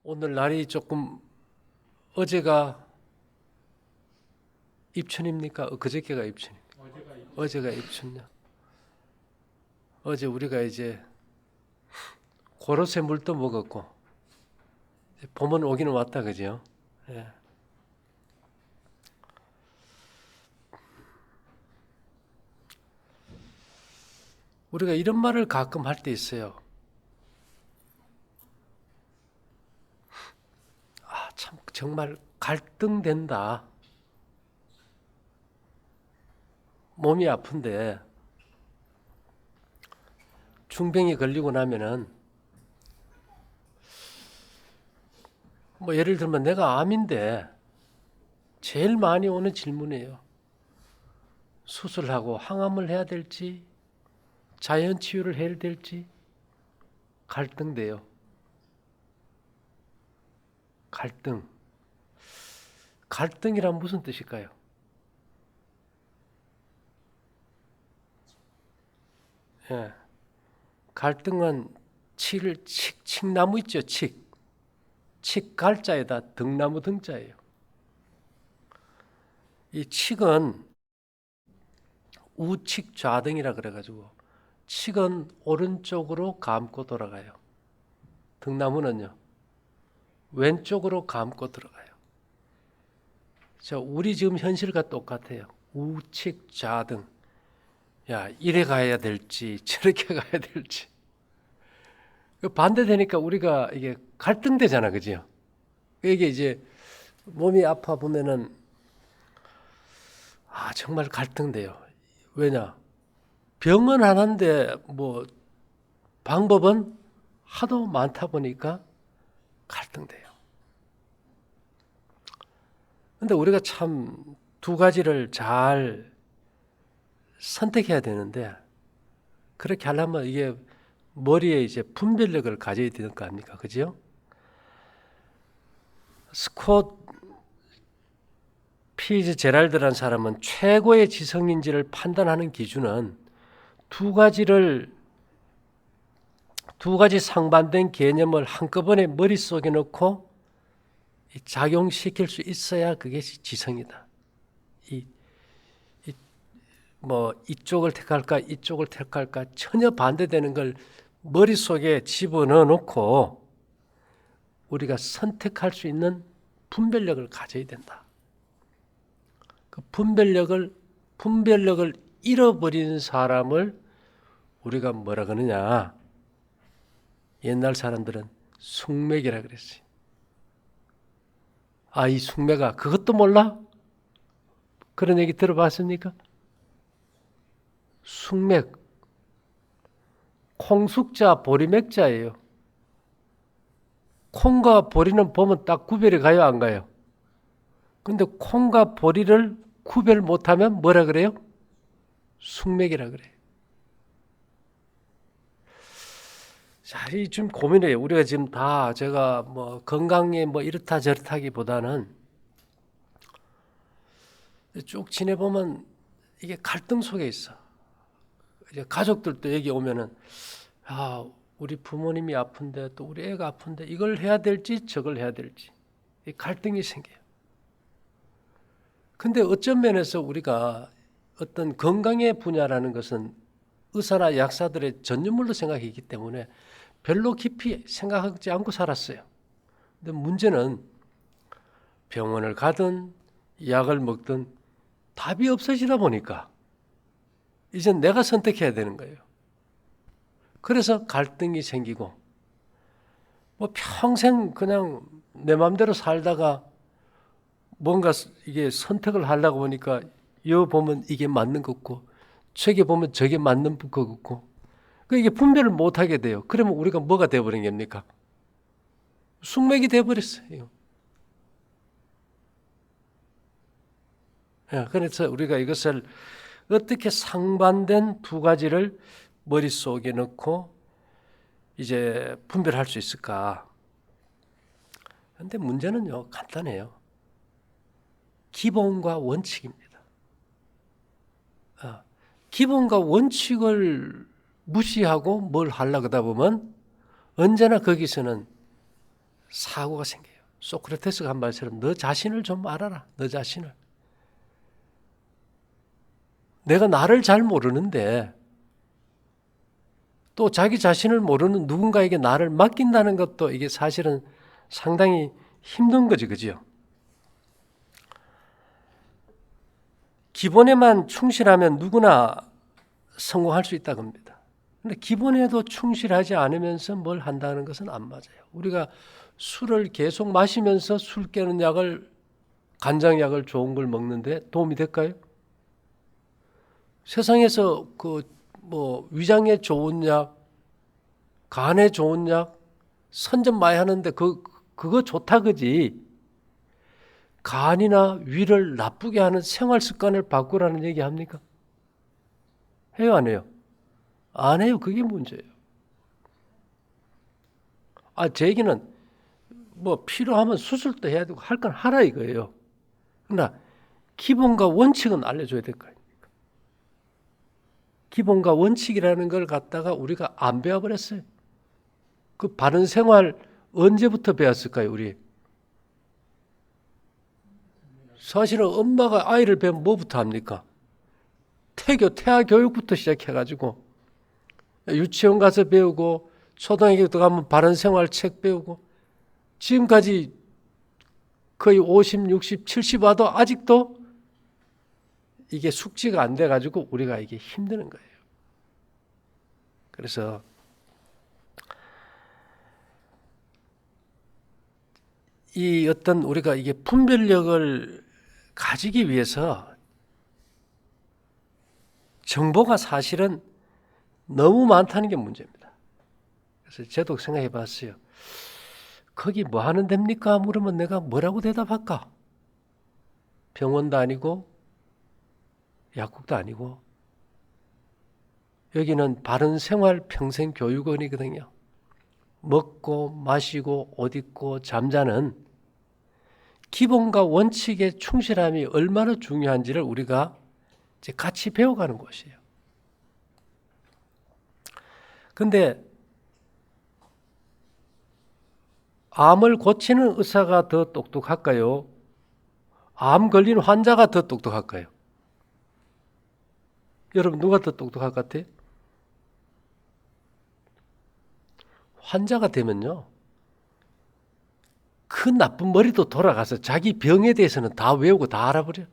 오늘 날이 조금 어제가 입춘입니까? 그저께가 입춘입니까? 어제가 입춘요. 어제 우리가 이제 고로쇠 물도 먹었고 봄은 오기는 왔다 그죠? 예. 우리가 이런 말을 가끔 할 때 있어요. 아, 참 정말 갈등된다. 몸이 아픈데 중병이 걸리고 나면은 뭐 예를 들면 내가 암인데 제일 많이 오는 질문이에요. 수술하고 항암을 해야 될지 자연 치유를 해야 될지 갈등돼요. 갈등. 갈등이란 무슨 뜻일까요? 예. 갈등은 칡나무 있죠, 갈자에다 등나무 등자예요. 이 칡은 우측 좌등이라 그래가지고 칡은 오른쪽으로 감고 돌아가요. 등나무는요 왼쪽으로 감고 들어가요. 우리 지금 현실과 똑같아요. 우측 좌등. 야, 이래 가야 될지 저렇게 가야 될지 반대되니까 우리가 이게 갈등되잖아, 그죠? 이게 이제 몸이 아파 보면은 정말 갈등돼요. 왜냐? 병은 하나인데 뭐 방법은 하도 많다 보니까 갈등돼요. 근데 우리가 참 두 가지를 잘 선택해야 되는데 그렇게 하려면 이게 머리에 이제 분별력을 가져야 되는 거 아닙니까? 그죠? 스콧 피츠제랄드라는 사람은 최고의 지성인지를 판단하는 기준은 두 가지 상반된 개념을 한꺼번에 머릿속에 넣고 작용시킬 수 있어야 그게 지성이다. 이쪽을 택할까 이쪽을 택할까 전혀 반대되는 걸 머릿속에 집어넣어 놓고 우리가 선택할 수 있는 분별력을 가져야 된다. 그 분별력을 잃어버린 사람을 우리가 뭐라 그러냐? 옛날 사람들은 숙맥이라 그랬어요. 이 숙매가 그것도 몰라? 그런 얘기 들어봤습니까? 숙맥, 콩숙자, 보리맥자예요. 콩과 보리는 보면 딱 구별이 가요, 안 가요? 근데 콩과 보리를 구별 못하면 뭐라 그래요? 숙맥이라 그래요. 자, 이 좀 고민해요. 우리가 지금 다 제가 뭐 건강에 뭐 이렇다 저렇다기보다는 쭉 지내보면 이게 갈등 속에 있어. 이제 가족들도 여기 오면은 우리 부모님이 아픈데 또 우리 애가 아픈데 이걸 해야 될지 저걸 해야 될지 이 갈등이 생겨요. 근데 어떤 면에서 우리가 어떤 건강의 분야라는 것은 의사나 약사들의 전문물로 생각했기 때문에 별로 깊이 생각하지 않고 살았어요. 근데 문제는 병원을 가든 약을 먹든 답이 없어지다 보니까 이제 내가 선택해야 되는 거예요. 그래서 갈등이 생기고 뭐 평생 그냥 내 마음대로 살다가 뭔가 이게 선택을 하려고 보니까 여 보면 이게 맞는 것 같고 저게 보면 저게 맞는 것 같고 이게 분별을 못하게 돼요. 그러면 우리가 뭐가 돼버린 겁니까? 숙맥이 돼버렸어요. 그래서 우리가 이것을 어떻게 상반된 두 가지를 머릿속에 넣고 이제 분별할 수 있을까? 그런데 문제는요, 간단해요. 기본과 원칙입니다. 기본과 원칙을 무시하고 뭘 하려고 하다 보면 언제나 거기서는 사고가 생겨요. 소크라테스가 한 말처럼 너 자신을 좀 알아라. 너 자신을. 내가 나를 잘 모르는데 또 자기 자신을 모르는 누군가에게 나를 맡긴다는 것도 이게 사실은 상당히 힘든 거지, 그지요? 기본에만 충실하면 누구나 성공할 수 있다고 합니다. 근데 기본에도 충실하지 않으면서 뭘 한다는 것은 안 맞아요. 우리가 술을 계속 마시면서 술 깨는 약을, 간장약을 좋은 걸 먹는데 도움이 될까요? 세상에서 위장에 좋은 약, 간에 좋은 약 선전 많이 하는데 그거 좋다 그지. 간이나 위를 나쁘게 하는 생활 습관을 바꾸라는 얘기 합니까? 해요, 안 해요? 안 해요. 그게 문제예요. 제 얘기는 필요하면 수술도 해야 되고 할 건 하라 이거예요. 그러나 기본과 원칙은 알려줘야 될 거 아닙니까? 기본과 원칙이라는 걸 갖다가 우리가 안 배워버렸어요. 그 바른 생활 언제부터 배웠을까요, 우리? 사실은 엄마가 아이를 배우면 뭐부터 합니까? 태아 교육부터 시작해가지고 유치원 가서 배우고 초등학교 가면 바른 생활 책 배우고 지금까지 거의 50, 60, 70 와도 아직도 이게 숙지가 안 돼가지고 우리가 이게 힘드는 거예요. 그래서 이 어떤 우리가 이게 분별력을 가지기 위해서 정보가 사실은 너무 많다는 게 문제입니다. 그래서 저도 생각해 봤어요. 거기 뭐 하는 데입니까? 물으면 내가 뭐라고 대답할까? 병원도 아니고 약국도 아니고 여기는 바른 생활 평생 교육원이거든요. 먹고 마시고 옷 입고 잠자는 기본과 원칙에 충실함이 얼마나 중요한지를 우리가 이제 같이 배워가는 곳이에요. 근데 암을 고치는 의사가 더 똑똑할까요? 암 걸린 환자가 더 똑똑할까요? 여러분 누가 더 똑똑할 것 같아요? 환자가 되면요. 그 나쁜 머리도 돌아가서 자기 병에 대해서는 다 외우고 다 알아버려.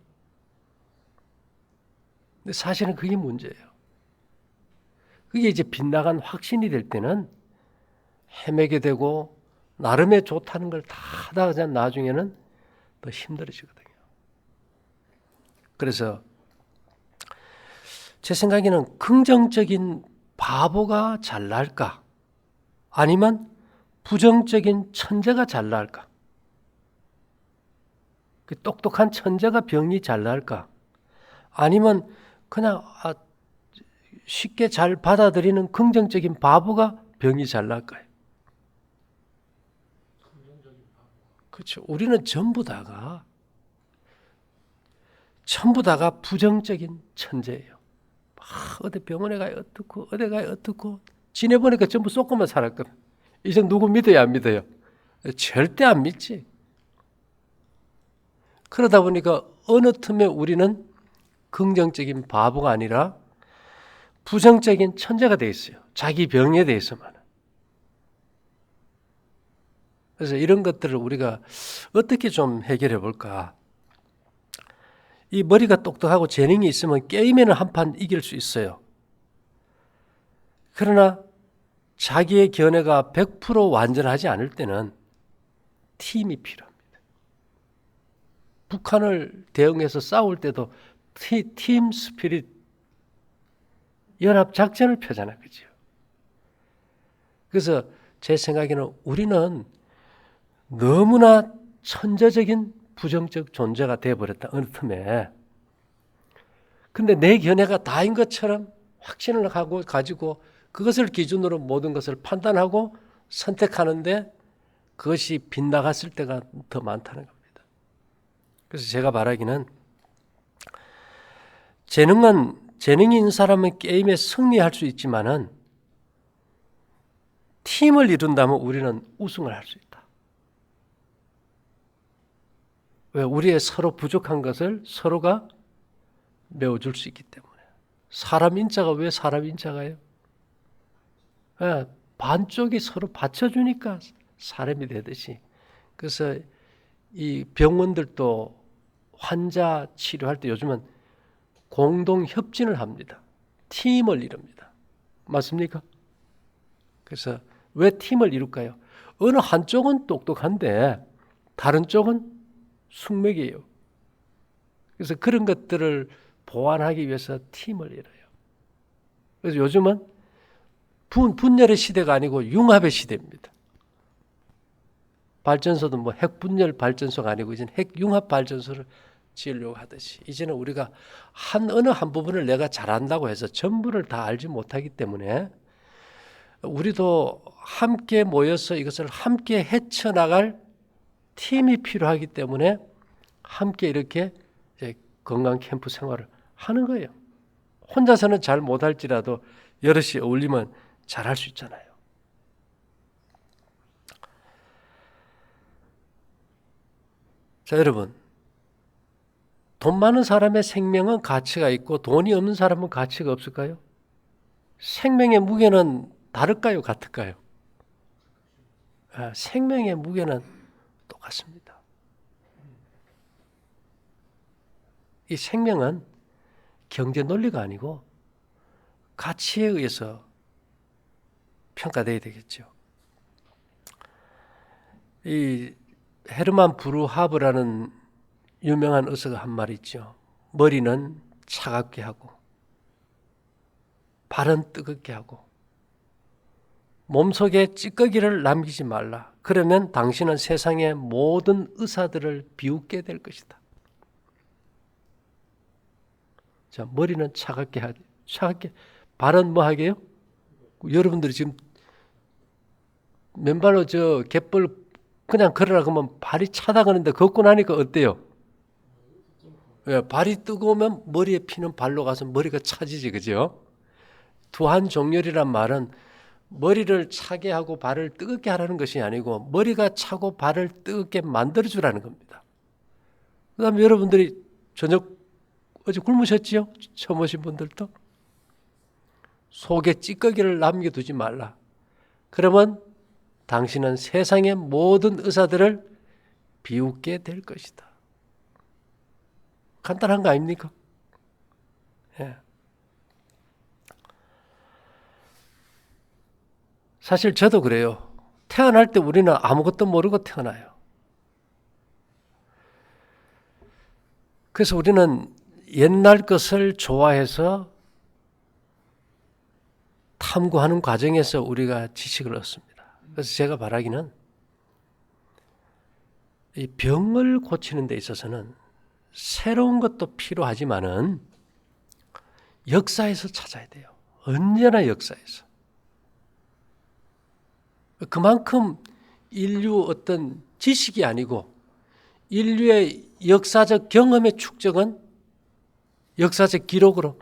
근데 사실은 그게 문제예요. 그게 이제 빗나간 확신이 될 때는 헤매게 되고 나름의 좋다는 걸 다 하다가 나중에는 더 힘들어지거든요. 그래서 제 생각에는 긍정적인 바보가 잘 나을까? 아니면 부정적인 천재가 잘 나을까? 그 똑똑한 천재가 병이 잘 나을까? 아니면 그냥 쉽게 잘 받아들이는 긍정적인 바보가 병이 잘 나을까요? 그렇죠. 우리는 전부 다가 부정적인 천재예요. 어디 병원에 가야 어떻고 어디 가야 어떻고 지내보니까 전부 쏟고만 살았거든. 이제 누구 믿어야 안 믿어요? 절대 안 믿지. 그러다 보니까 어느 틈에 우리는 긍정적인 바보가 아니라 부정적인 천재가 돼 있어요. 자기 병에 대해서만. 그래서 이런 것들을 우리가 어떻게 좀 해결해 볼까? 이 머리가 똑똑하고 재능이 있으면 게임에는 한판 이길 수 있어요. 그러나 자기의 견해가 100% 완전하지 않을 때는 팀이 필요합니다. 북한을 대응해서 싸울 때도 팀 스피릿, 연합 작전을 펴잖아요. 그죠? 그래서 제 생각에는 우리는 너무나 천재적인 부정적 존재가 되어버렸다. 어느 틈에. 근데 내 견해가 다인 것처럼 확신을 하고 가지고 그것을 기준으로 모든 것을 판단하고 선택하는데 그것이 빗나갔을 때가 더 많다는 겁니다. 그래서 제가 말하기는 재능이 있는 사람은 게임에 승리할 수 있지만은 팀을 이룬다면 우리는 우승을 할 수 있다. 왜? 우리의 서로 부족한 것을 서로가 메워줄 수 있기 때문에. 사람 인자가 왜 사람 인자가요? 예, 반쪽이 서로 받쳐주니까 사람이 되듯이. 그래서 이 병원들도 환자 치료할 때 요즘은 공동 협진을 합니다. 팀을 이룹니다. 맞습니까? 그래서 왜 팀을 이룰까요? 어느 한쪽은 똑똑한데 다른 쪽은 숙맥이에요. 그래서 그런 것들을 보완하기 위해서 팀을 이뤄요. 그래서 요즘은 분열의 시대가 아니고 융합의 시대입니다. 발전소도 뭐 핵분열 발전소가 아니고 이제는 핵융합 발전소를 지으려고 하듯이 이제는 우리가 어느 한 부분을 내가 잘한다고 해서 전부를 다 알지 못하기 때문에 우리도 함께 모여서 이것을 함께 헤쳐나갈 팀이 필요하기 때문에 함께 이렇게 건강 캠프 생활을 하는 거예요. 혼자서는 잘 못할지라도 여럿이 어울리면 잘할 수 있잖아요. 자, 여러분, 돈 많은 사람의 생명은 가치가 있고 돈이 없는 사람은 가치가 없을까요? 생명의 무게는 다를까요? 같을까요? 생명의 무게는 똑같습니다. 이 생명은 경제 논리가 아니고 가치에 의해서 평가돼야 되겠죠. 이 헤르만 브루하브라는 유명한 의사가 한 말이 있죠. 머리는 차갑게 하고 발은 뜨겁게 하고 몸속에 찌꺼기를 남기지 말라. 그러면 당신은 세상의 모든 의사들을 비웃게 될 것이다. 자, 머리는 차갑게 하되 차갑게 발은 뭐 하게요? 여러분들이 지금 맨발로 저 갯벌 그냥 걸으라 그러면 발이 차다 그러는데 걷고 나니까 어때요? 예, 발이 뜨거우면 머리에 피는 발로 가서 머리가 차지지, 그죠? 두한종렬이란 말은 머리를 차게 하고 발을 뜨겁게 하라는 것이 아니고 머리가 차고 발을 뜨겁게 만들어주라는 겁니다. 그 다음에 여러분들이 저녁 어제 굶으셨지요? 처음 오신 분들도? 속에 찌꺼기를 남겨두지 말라. 그러면 당신은 세상의 모든 의사들을 비웃게 될 것이다. 간단한 거 아닙니까? 예. 사실 저도 그래요. 태어날 때 우리는 아무것도 모르고 태어나요. 그래서 우리는 옛날 것을 좋아해서 탐구하는 과정에서 우리가 지식을 얻습니다. 그래서 제가 바라기는 이 병을 고치는 데 있어서는 새로운 것도 필요하지만은 역사에서 찾아야 돼요. 언제나 역사에서. 그만큼 인류 어떤 지식이 아니고 인류의 역사적 경험의 축적은 역사적 기록으로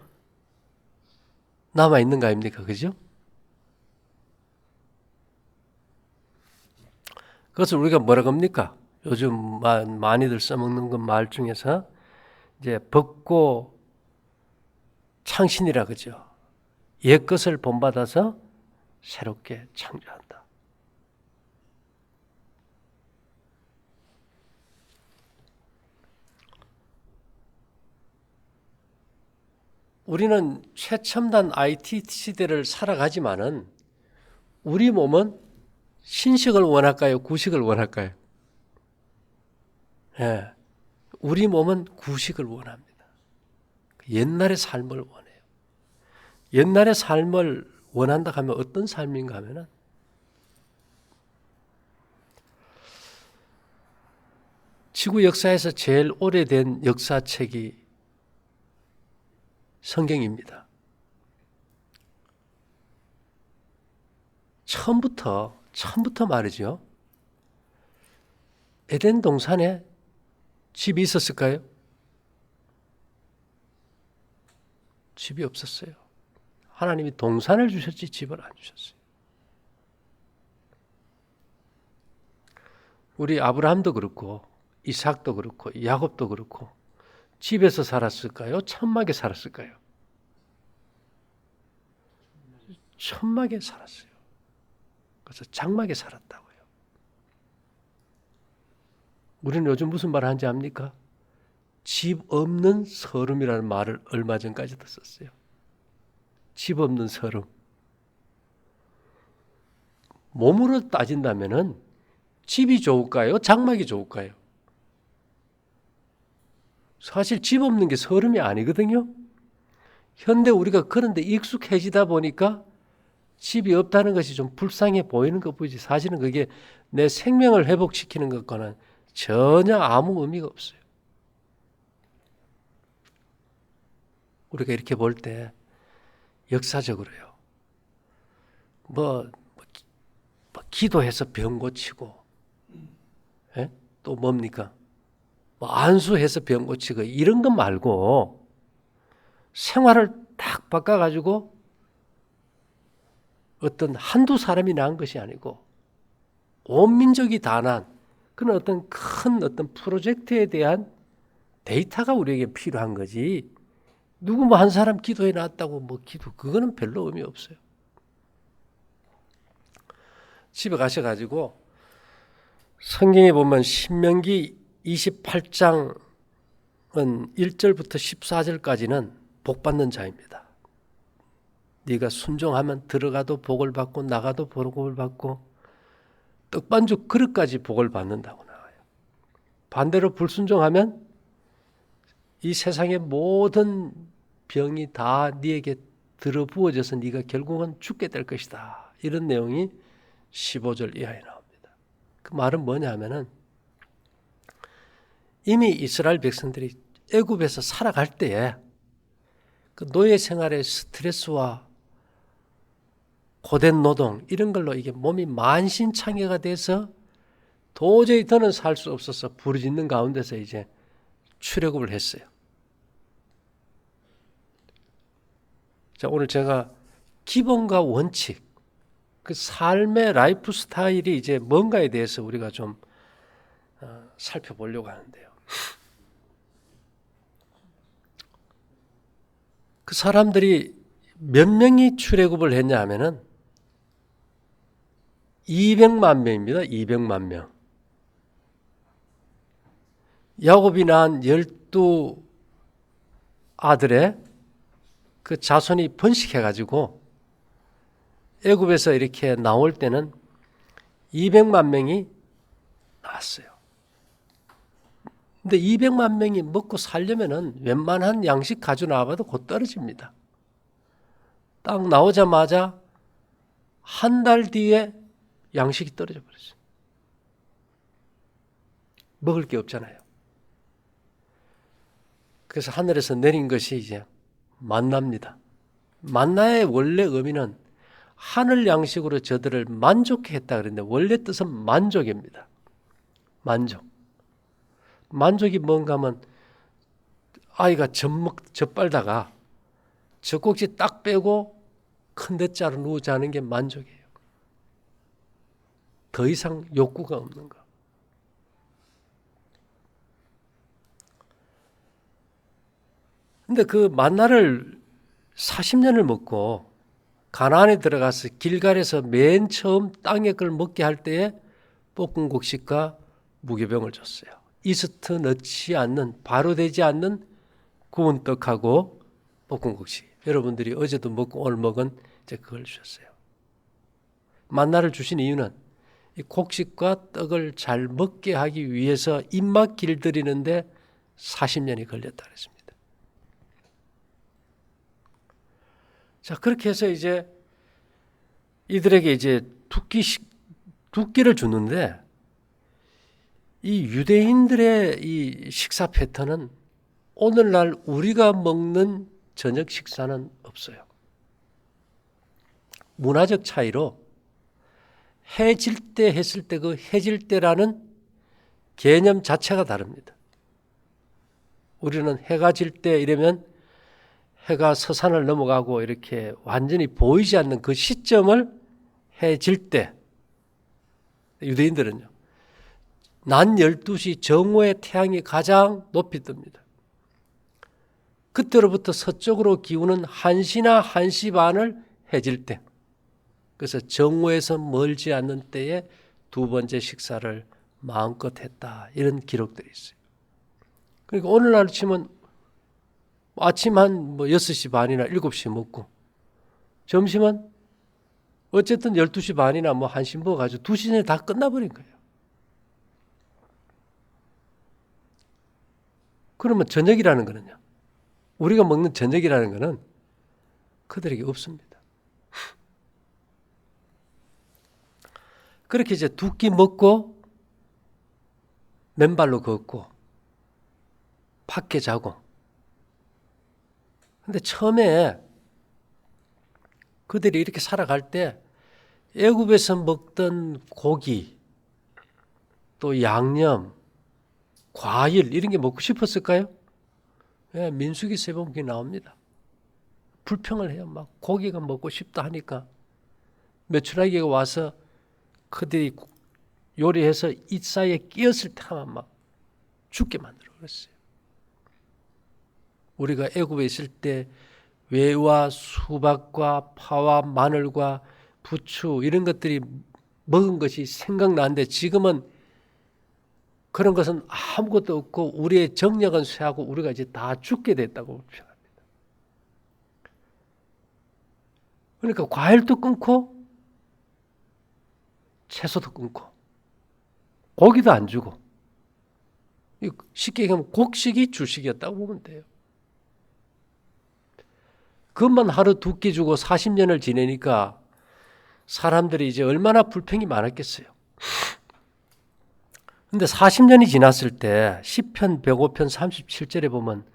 남아있는 거 아닙니까? 그죠? 그것을 우리가 뭐라고 합니까? 요즘 많이들 써먹는 그 말 중에서 이제 벚고 창신이라 그죠? 옛 것을 본받아서 새롭게 창조한다. 우리는 최첨단 IT 시대를 살아가지만은 우리 몸은 신식을 원할까요? 구식을 원할까요? 예, 우리 몸은 구식을 원합니다. 옛날의 삶을 원해요. 옛날의 삶을 원한다 하면 어떤 삶인가 하면은 지구 역사에서 제일 오래된 역사책이 성경입니다. 처음부터 말이죠. 에덴 동산에 집이 있었을까요? 집이 없었어요. 하나님이 동산을 주셨지 집을 안 주셨어요. 우리 아브라함도 그렇고 이삭도 그렇고 야곱도 그렇고 집에서 살았을까요? 천막에 살았을까요? 천막에 살았어요. 그래서 장막에 살았다고요. 우리는 요즘 무슨 말 하는지 압니까? 집 없는 서름이라는 말을 얼마 전까지도 썼어요. 집 없는 서름. 몸으로 따진다면은 집이 좋을까요? 장막이 좋을까요? 사실 집 없는 게 서름이 아니거든요. 현대 우리가 그런데 익숙해지다 보니까 집이 없다는 것이 좀 불쌍해 보이는 것뿐이지 사실은 그게 내 생명을 회복시키는 것과는 전혀 아무 의미가 없어요. 우리가 이렇게 볼 때 역사적으로요. 기도해서 병 고치고, 예? 또 뭡니까? 안수해서 병 고치고 이런 것 말고 생활을 딱 바꿔가지고 어떤 한두 사람이 난 것이 아니고 온 민족이 다 난 그런 어떤 큰 어떤 프로젝트에 대한 데이터가 우리에게 필요한 거지. 누구 한 사람 기도해 놨다고 기도 그거는 별로 의미 없어요. 집에 가셔가지고 성경에 보면 신명기 28장은 1절부터 14절까지는 복받는 자입니다. 네가 순종하면 들어가도 복을 받고 나가도 복을 받고 떡반죽 그릇까지 복을 받는다고 나와요. 반대로 불순종하면 이 세상의 모든 병이 다 네에게 들어부어져서 네가 결국은 죽게 될 것이다. 이런 내용이 15절 이하에 나옵니다. 그 말은 뭐냐 하면은 이미 이스라엘 백성들이 애굽에서 살아갈 때에 그 노예 생활의 스트레스와 고된 노동 이런 걸로 이게 몸이 만신창이가 돼서 도저히 더는 살 수 없어서 부르짖는 가운데서 이제 출애굽을 했어요. 자, 오늘 제가 기본과 원칙, 그 삶의 라이프 스타일이 이제 뭔가에 대해서 우리가 좀 살펴보려고 하는데요. 그 사람들이 몇 명이 출애굽을 했냐 하면은 200만 명입니다. 200만 명. 야곱이 낳은 12 아들의 그 자손이 번식해가지고 애굽에서 이렇게 나올 때는 200만 명이 나왔어요. 근데 200만 명이 먹고 살려면은 웬만한 양식 가져 나와봐도 곧 떨어집니다. 딱 나오자마자 한 달 뒤에 양식이 떨어져 버렸어요. 먹을 게 없잖아요. 그래서 하늘에서 내린 것이 이제 만나입니다. 만나의 원래 의미는 하늘 양식으로 저들을 만족해 했다 그랬는데 원래 뜻은 만족입니다. 만족. 만족이 뭔가 하면 아이가 젖 빨다가 젖꼭지 딱 빼고 큰 대자로 누우자는 게 만족이에요. 더 이상 욕구가 없는 거. 근데 그 만나를 40년을 먹고 가나안에 들어가서 길갈에서 맨 처음 땅의 걸 먹게 할 때에 볶은 곡식과 무교병을 줬어요. 이스트 넣지 않는 바로 되지 않는 구운 떡하고 볶은 곡식. 여러분들이 어제도 먹고 오늘 먹은 이제 그걸 주셨어요. 만나를 주신 이유는 이 곡식과 떡을 잘 먹게 하기 위해서 입맛 길들이는데 40년이 걸렸다 그랬습니다. 자, 그렇게 해서 이제 이들에게 이제 두 끼를 주는데 이 유대인들의 이 식사 패턴은 오늘날 우리가 먹는 저녁 식사는 없어요. 문화적 차이로 해질 때 했을 때 그 해질 때라는 개념 자체가 다릅니다. 우리는 해가 질 때 이러면 해가 서산을 넘어가고 이렇게 완전히 보이지 않는 그 시점을 해질 때, 유대인들은요. 낮 12시 정오에 태양이 가장 높이 뜹니다. 그때로부터 서쪽으로 기우는 1시나 1시 반을 해질 때, 그래서 정오에서 멀지 않는 때에 두 번째 식사를 마음껏 했다. 이런 기록들이 있어요. 그러니까 오늘날 치면 아침 한 6시 반이나 7시 먹고 점심은 어쨌든 12시 반이나 1시 먹어가지고 2시 전에 다 끝나버린 거예요. 그러면 저녁이라는 거는요. 우리가 먹는 저녁이라는 거는 그들에게 없습니다. 그렇게 이제 두 끼 먹고 맨발로 걷고 밖에 자고. 근데 처음에 그들이 이렇게 살아갈 때 애굽에서 먹던 고기, 또 양념, 과일 이런 게 먹고 싶었을까요? 예, 민수기 세복기 나옵니다. 불평을 해요. 막 고기가 먹고 싶다 하니까 메추라기가 와서 그들이 요리해서 이 사이에 끼었을 때 하면 막 죽게 만들어 그랬어요. 우리가 애굽에 있을 때 외와 수박과 파와 마늘과 부추 이런 것들이 먹은 것이 생각나는데 지금은 그런 것은 아무것도 없고 우리의 정력은 쇠하고 우리가 이제 다 죽게 됐다고 표현합니다. 그러니까 과일도 끊고 채소도 끊고 고기도 안 주고 쉽게 얘기하면 곡식이 주식이었다고 보면 돼요. 그것만 하루 두 끼 주고 40년을 지내니까 사람들이 이제 얼마나 불평이 많았겠어요. 근데 40년이 지났을 때 시편 105편 37절에 보면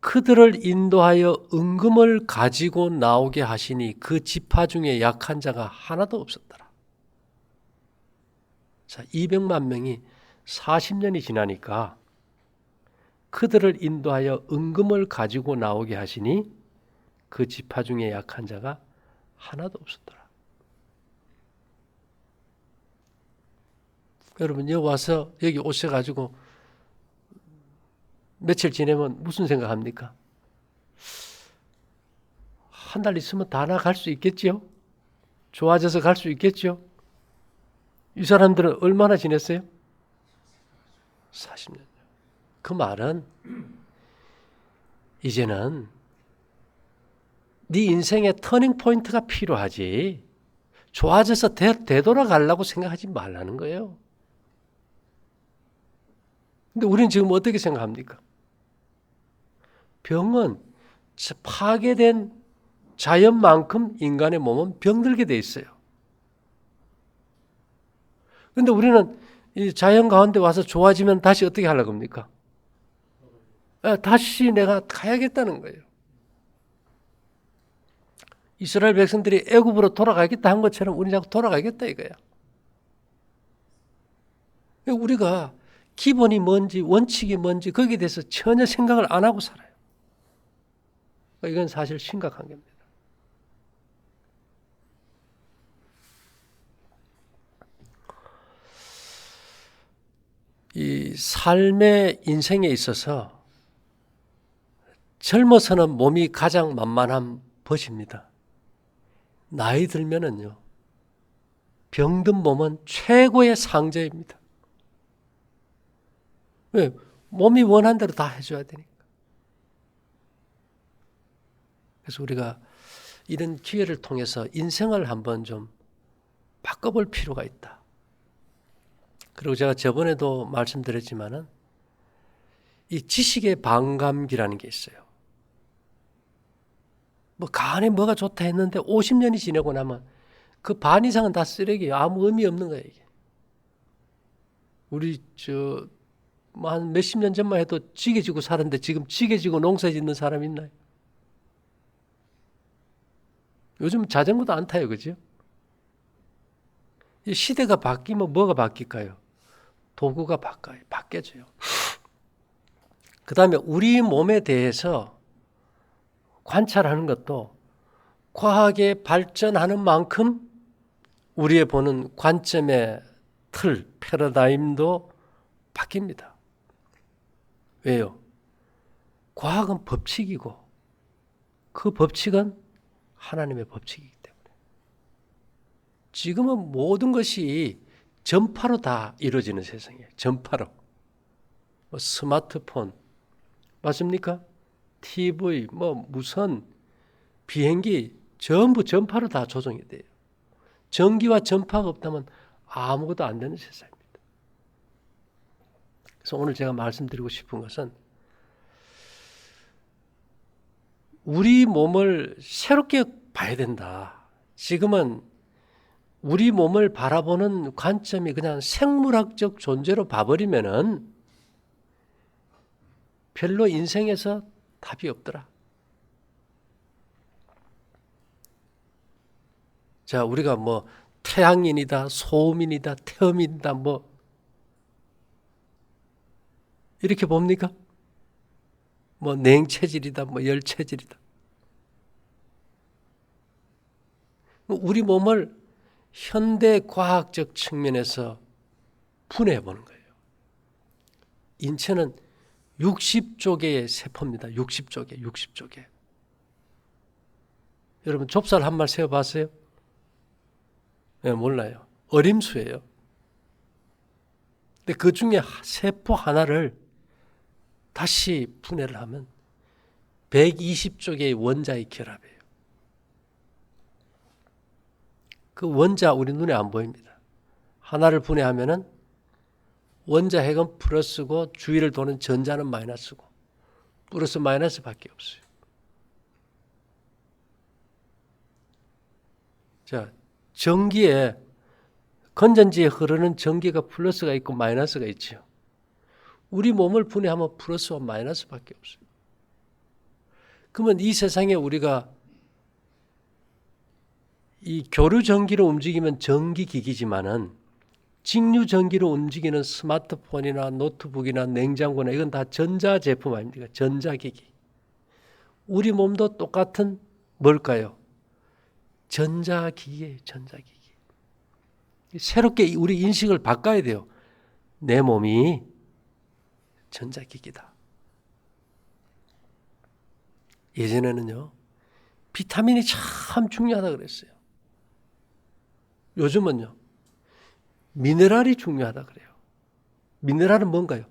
그들을 인도하여 은금을 가지고 나오게 하시니 그 지파 중에 약한 자가 하나도 없었더라. 자, 200만 명이 40년이 지나니까 그들을 인도하여 은금을 가지고 나오게 하시니 그 지파 중에 약한 자가 하나도 없었더라. 여러분 여기 와서 여기 오셔가지고 며칠 지내면 무슨 생각합니까? 한 달 있으면 다 나갈 수 있겠지요? 좋아져서 갈 수 있겠죠? 이 사람들은 얼마나 지냈어요? 40년. 그 말은 이제는 네 인생의 터닝 포인트가 필요하지 좋아져서 되돌아가려고 생각하지 말라는 거예요. 근데 우리는 지금 어떻게 생각합니까? 병은 파괴된 자연만큼 인간의 몸은 병들게 돼 있어요. 근데 우리는 이 자연 가운데 와서 좋아지면 다시 어떻게 하려고 합니까? 다시 내가 가야겠다는 거예요. 이스라엘 백성들이 애굽으로 돌아가겠다 한 것처럼 우리 자꾸 돌아가겠다 이거야. 우리가 기본이 뭔지 원칙이 뭔지 거기에 대해서 전혀 생각을 안 하고 살아요. 이건 사실 심각한 겁니다. 이 삶의 인생에 있어서 젊어서는 몸이 가장 만만한 벗입니다. 나이 들면은요, 병든 몸은 최고의 상제입니다. 왜? 몸이 원한 대로 다 해줘야 되니까. 그래서 우리가 이런 기회를 통해서 인생을 한번 좀 바꿔볼 필요가 있다. 그리고 제가 저번에도 말씀드렸지만은 이 지식의 반감기라는 게 있어요. 뭐 간에 뭐가 좋다 했는데 50년이 지나고 나면 그 반 이상은 다 쓰레기예요. 아무 의미 없는 거예요, 이게. 우리 뭐 한 몇십 년 전만 해도 지게 지고 살았는데 지금 지게 지고 농사 짓는 사람 있나요? 요즘 자전거도 안 타요, 그죠? 이 시대가 바뀌면 뭐가 바뀔까요? 도구가 바뀌어져요. 그 다음에 우리 몸에 대해서 관찰하는 것도 과학이 발전하는 만큼 우리의 보는 관점에 틀, 패러다임도 바뀝니다. 왜요? 과학은 법칙이고 그 법칙은 하나님의 법칙이기 때문에 지금은 모든 것이 전파로 다 이루어지는 세상이에요. 전파로. 스마트폰 맞습니까? TV, 무선, 비행기 전부 전파로 다 조정이 돼요. 전기와 전파가 없다면 아무것도 안 되는 세상입니다. 그래서 오늘 제가 말씀드리고 싶은 것은 우리 몸을 새롭게 봐야 된다. 지금은 우리 몸을 바라보는 관점이 그냥 생물학적 존재로 봐버리면은 별로 인생에서 답이 없더라. 자, 우리가 태양인이다, 소음인이다, 태음인이다, 이렇게 봅니까? 냉체질이다, 열체질이다. 우리 몸을 현대 과학적 측면에서 분해해 보는 거예요. 인체는 60조 개의 세포입니다. 60조 개, 60조 개. 여러분 좁쌀 한 말 세어봤어요? 네, 몰라요. 어림수예요. 근데 그 중에 세포 하나를 다시 분해를 하면 120조 개의 원자의 결합이에요. 그 원자 우리 눈에 안 보입니다. 하나를 분해하면은 원자 핵은 플러스고 주위를 도는 전자는 마이너스고 플러스 마이너스밖에 없어요. 자, 전기에 건전지에 흐르는 전기가 플러스가 있고 마이너스가 있죠. 우리 몸을 분해하면 플러스와 마이너스밖에 없어요. 그러면 이 세상에 우리가 이 교류 전기로 움직이면 전기기기지만은 직류 전기로 움직이는 스마트폰이나 노트북이나 냉장고나 이건 다 전자제품 아닙니까? 전자기기. 우리 몸도 똑같은 뭘까요? 전자기기예요. 전자기기. 새롭게 우리 인식을 바꿔야 돼요. 내 몸이 전자기기다. 예전에는요. 비타민이 참 중요하다 그랬어요. 요즘은요. 미네랄이 중요하다 그래요. 미네랄은 뭔가요?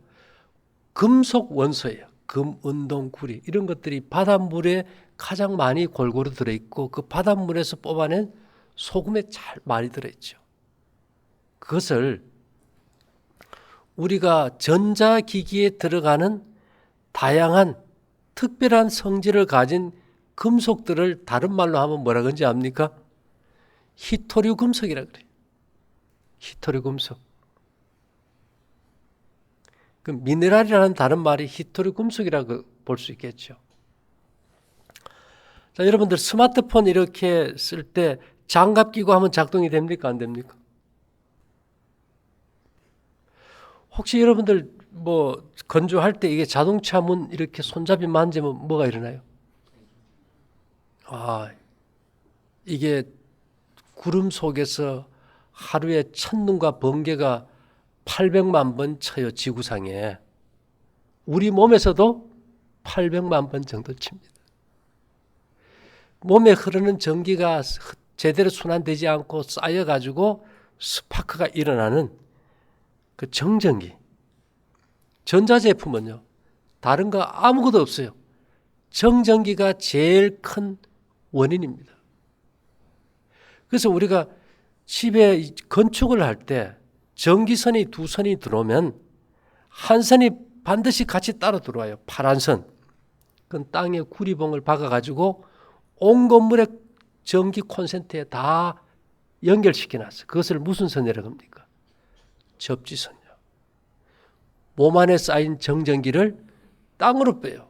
금속 원소예요. 금, 은동, 구리 이런 것들이 바닷물에 가장 많이 골고루 들어있고 그 바닷물에서 뽑아낸 소금에 잘 많이 들어있죠. 그것을 우리가 전자기기에 들어가는 다양한 특별한 성질을 가진 금속들을 다른 말로 하면 뭐라 그런지 압니까? 히토류 금속이라 그래요. 히토류 금속. 그 미네랄이라는 다른 말이 히토류 금속이라고 볼 수 있겠죠. 자, 여러분들 스마트폰 이렇게 쓸 때 장갑 끼고 하면 작동이 됩니까? 안 됩니까? 혹시 여러분들 건조할 때 이게 자동차 문 이렇게 손잡이 만지면 뭐가 일어나요? 이게 구름 속에서 하루에 첫눈과 번개가 800만 번 쳐요. 지구상에. 우리 몸에서도 800만 번 정도 칩니다. 몸에 흐르는 전기가 제대로 순환되지 않고 쌓여가지고 스파크가 일어나는 그 정전기. 전자제품은요. 다른 거 아무것도 없어요. 정전기가 제일 큰 원인입니다. 그래서 우리가 집에 건축을 할 때 전기선이 두 선이 들어오면 한 선이 반드시 같이 따라 들어와요. 파란 선. 그건 땅에 구리봉을 박아가지고 온 건물의 전기 콘센트에 다 연결시켜놨어요. 그것을 무슨 선이라고 합니까? 접지선이요. 몸 안에 쌓인 정전기를 땅으로 빼요.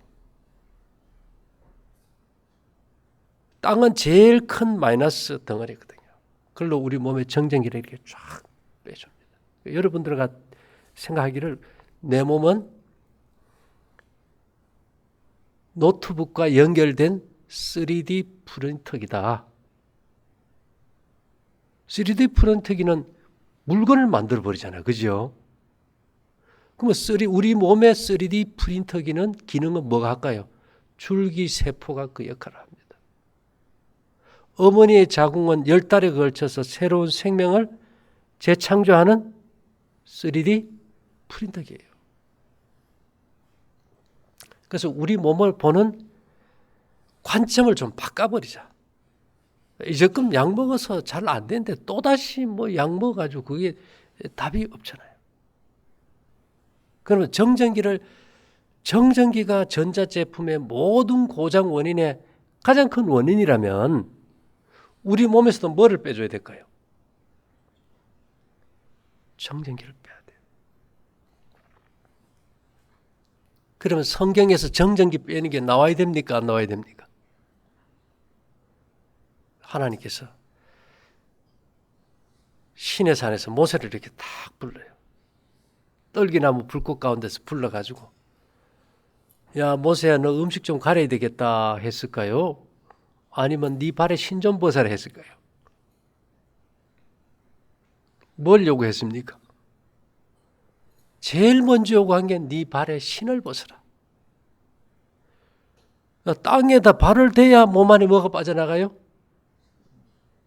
땅은 제일 큰 마이너스 덩어리거든요. 그걸로 우리 몸의 정전기를 이렇게 쫙 빼줍니다. 여러분들과 생각하기를 내 몸은 노트북과 연결된 3D 프린터기다. 3D 프린터기는 물건을 만들어 버리잖아요. 그죠? 그러면 우리 몸의 3D 프린터기는 기능은 뭐가 할까요? 줄기세포가 그 역할을 합니다. 어머니의 자궁은 10달에 걸쳐서 새로운 생명을 재창조하는 3D 프린터기예요. 그래서 우리 몸을 보는 관점을 좀 바꿔버리자. 이제끔 약 먹어서 잘 안 되는데 또다시 뭐 약 먹어가지고 그게 답이 없잖아요. 그러면 정전기가 전자제품의 모든 고장 원인의 가장 큰 원인이라면 우리 몸에서도 뭐를 빼줘야 될까요? 정전기를 빼야 돼요. 그러면 성경에서 정전기 빼는 게 나와야 됩니까? 안 나와야 됩니까? 하나님께서 시내산에서 모세를 이렇게 딱 불러요. 떨기나무 불꽃 가운데서 불러가지고 야 모세야 너 음식 좀 가려야 되겠다 했을까요? 아니면 네 발에 신 좀 벗어라 했을까요? 뭘 요구했습니까? 제일 먼저 요구한 게 네 발에 신을 벗어라. 땅에다 발을 대야 몸 안에 뭐가 빠져나가요?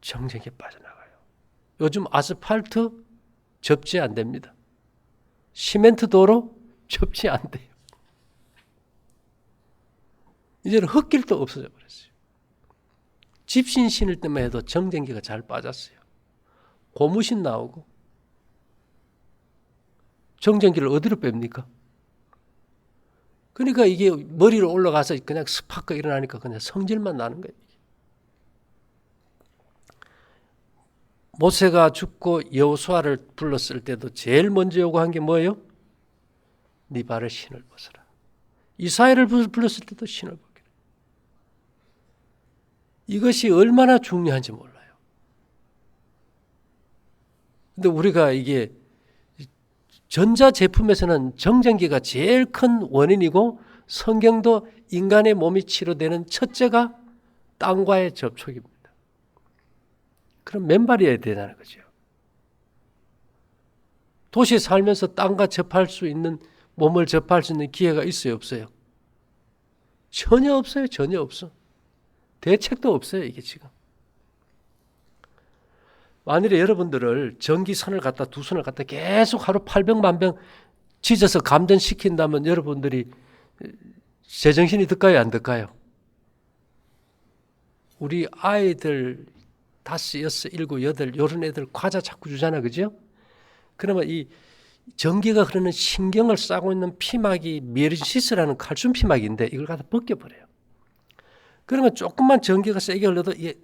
정전기 빠져나가요. 요즘 아스팔트 접지 안 됩니다. 시멘트 도로 접지 안 돼요. 이제는 흙길도 없어져 버렸어요. 집신 신을 때만 해도 정전기가 잘 빠졌어요. 고무신 나오고 정전기를 어디로 뺍니까? 그러니까 이게 머리로 올라가서 그냥 스파크가 일어나니까 그냥 성질만 나는 거예요. 모세가 죽고 여호수아를 불렀을 때도 제일 먼저 요구한 게 뭐예요? 네 발에 신을 벗어라. 이사야를 불렀을 때도 신을 벗기라. 이것이 얼마나 중요한지 몰라요. 근데 우리가 이게 전자제품에서는 정전기가 제일 큰 원인이고 성경도 인간의 몸이 치료되는 첫째가 땅과의 접촉입니다. 그럼 맨발이어야 되는 거죠. 도시에 살면서 땅과 접할 수 있는 몸을 접할 수 있는 기회가 있어요, 없어요? 전혀 없어요. 전혀 없어. 대책도 없어요, 이게 지금. 만일에 여러분들을 전기선을 갖다 두 손을 갖다 계속 하루 800만 병 짖어서 감전시킨다면 여러분들이 제정신이 들까요, 안 들까요? 우리 아이들 5, 6, 7, 8 이런 애들 과자 자꾸 주잖아, 그죠? 그러면 이 전기가 흐르는 신경을 싸고 있는 피막이 미에리시스라는 칼슘 피막인데 이걸 갖다 벗겨버려요. 그러면 조금만 전기가 세게 흘러도 이게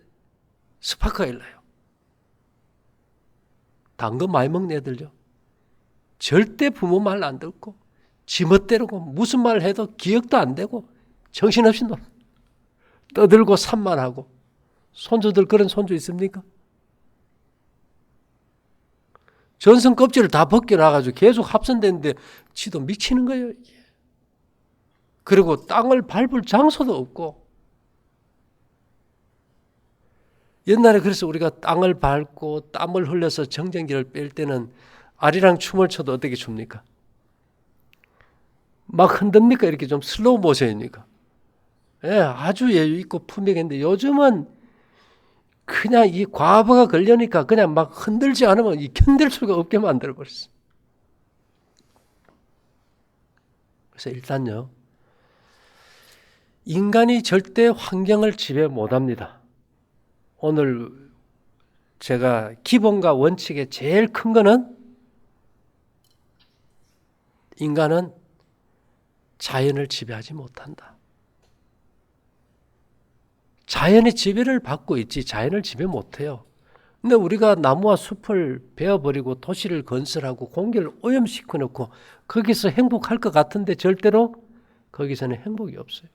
스파크가 일어나요. 단 거 많이 먹는 애들요. 절대 부모 말 안 듣고 지멋대로고 무슨 말 해도 기억도 안 되고 정신없이 떠들고 산만하고. 손주들 그런 손주 있습니까? 전선 껍질을 다 벗겨놔가지고 계속 합선되는데 지도 미치는 거예요. 이게. 그리고 땅을 밟을 장소도 없고. 옛날에 그래서 우리가 땅을 밟고 땀을 흘려서 정전기를 뺄 때는 아리랑 춤을 춰도 어떻게 춥니까? 막 흔듭니까? 이렇게 좀 슬로우 모션입니까? 예, 아주 여유 있고 품격인데 요즘은 그냥 이 과부가 걸려니까 그냥 막 흔들지 않으면 견딜 수가 없게 만들어버렸어. 그래서 일단요, 인간이 절대 환경을 지배 못합니다. 오늘 제가 기본과 원칙의 제일 큰 거는 인간은 자연을 지배하지 못한다. 자연의 지배를 받고 있지 자연을 지배 못해요. 근데 우리가 나무와 숲을 베어버리고 도시를 건설하고 공기를 오염시켜 놓고 거기서 행복할 것 같은데 절대로 거기서는 행복이 없어요.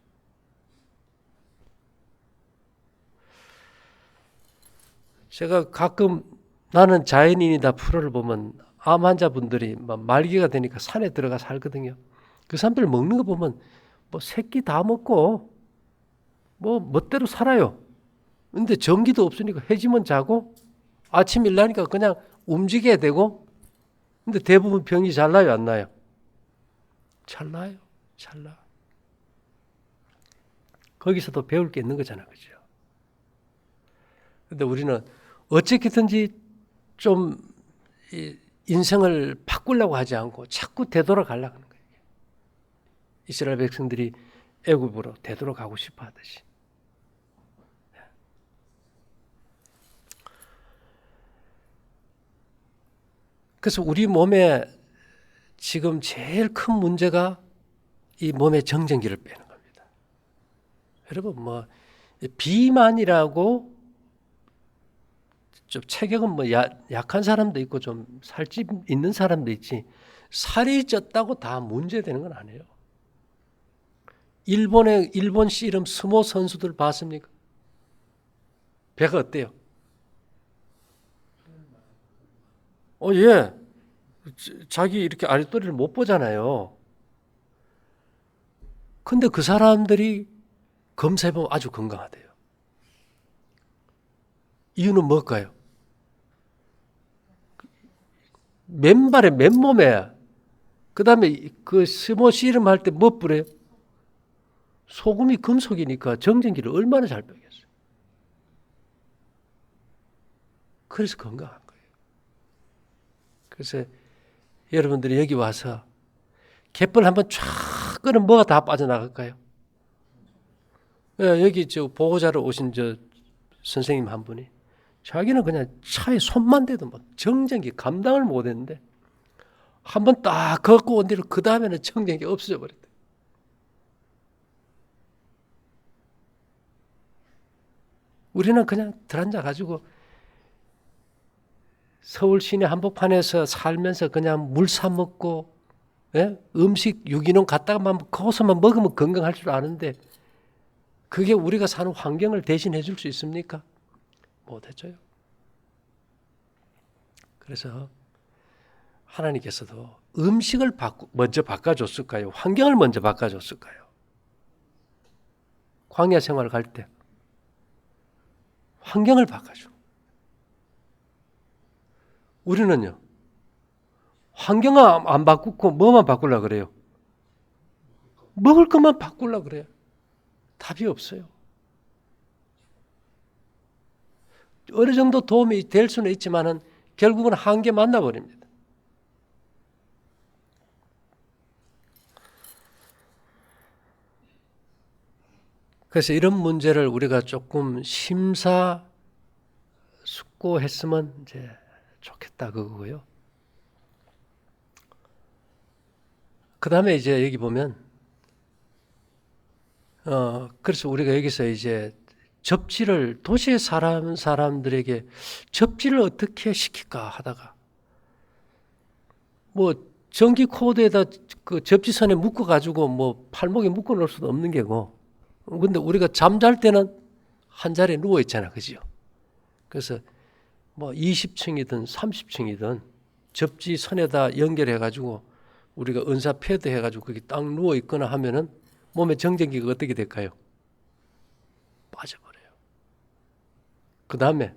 제가 가끔 나는 자연인이다 프로를 보면 암 환자분들이 말기가 되니까 산에 들어가 살거든요. 그 사람들 먹는 거 보면 뭐 새끼 다 먹고 뭐 멋대로 살아요. 근데 전기도 없으니까 해지면 자고 아침 일나니까 그냥 움직여야 되고, 근데 대부분 병이 잘 나요, 안 나요? 잘 나요. 잘 나. 거기서도 배울 게 있는 거잖아, 그죠? 근데 우리는 어떻게든지 좀 인생을 바꾸려고 하지 않고 자꾸 되돌아가려고 하는 거예요. 이스라엘 백성들이 애굽으로 되돌아가고 싶어 하듯이. 그래서 우리 몸에 지금 제일 큰 문제가 이 몸의 정전기를 빼는 겁니다. 여러분 뭐 비만이라고 좀 체격은 뭐 약한 사람도 있고 좀 살집 있는 사람도 있지 살이 쪘다고 다 문제되는 건 아니에요. 일본 씨름 스모 선수들 봤습니까? 배가 어때요? 예. 자기 이렇게 아랫도리를 못 보잖아요. 근데 그 사람들이 검사해보면 아주 건강하대요. 이유는 뭘까요? 맨발에 맨몸에 그 다음에 그 스모 씨름 할 때 뭐 뿌려요? 소금이 금속이니까 정전기를 얼마나 잘 빼겠어요. 그래서 건강한 거예요. 그래서 여러분들이 여기 와서 갯벌 한번 쫙 끄면 뭐가 다 빠져나갈까요? 여기 저 보호자로 오신 저 선생님 한 분이 자기는 그냥 차에 손만 대도 뭐 정전기 감당을 못했는데 한번 딱 걷고 온 뒤로 그 다음에는 정전기 없어져 버렸대. 우리는 그냥 들앉아 가지고 서울 시내 한복판에서 살면서 그냥 물 사 먹고 음식 유기농 갖다가만 거기서만 먹으면 건강할 줄 아는데 그게 우리가 사는 환경을 대신해 줄 수 있습니까? 못해줘요. 그래서 하나님께서도 음식을 먼저 바꿔줬을까요? 환경을 먼저 바꿔줬을까요? 광야 생활을 갈 때 환경을 바꿔줘. 우리는요. 환경을 안 바꾸고 뭐만 바꾸려고 그래요? 먹을 것만 바꾸려고 그래요. 답이 없어요. 어느 정도 도움이 될 수는 있지만은 결국은 한계 만나버립니다. 그래서 이런 문제를 우리가 조금 심사숙고했으면 이제 좋겠다 그거고요. 그 다음에 이제 여기 보면 그래서 우리가 여기서 이제 접지를 도시의 사람들에게 접지를 어떻게 시킬까 하다가 뭐 전기 코드에다 그 접지선에 묶어 가지고 뭐 팔목에 묶어 놓을 수도 없는 게고 근데 우리가 잠잘 때는 한 자리에 누워 있잖아. 그죠? 그래서 뭐 20층이든 30층이든 접지선에다 연결해 가지고 우리가 은사 패드 해 가지고 거기 딱 누워 있거나 하면은 몸의 정전기가 어떻게 될까요? 빠져버려요. 그 다음에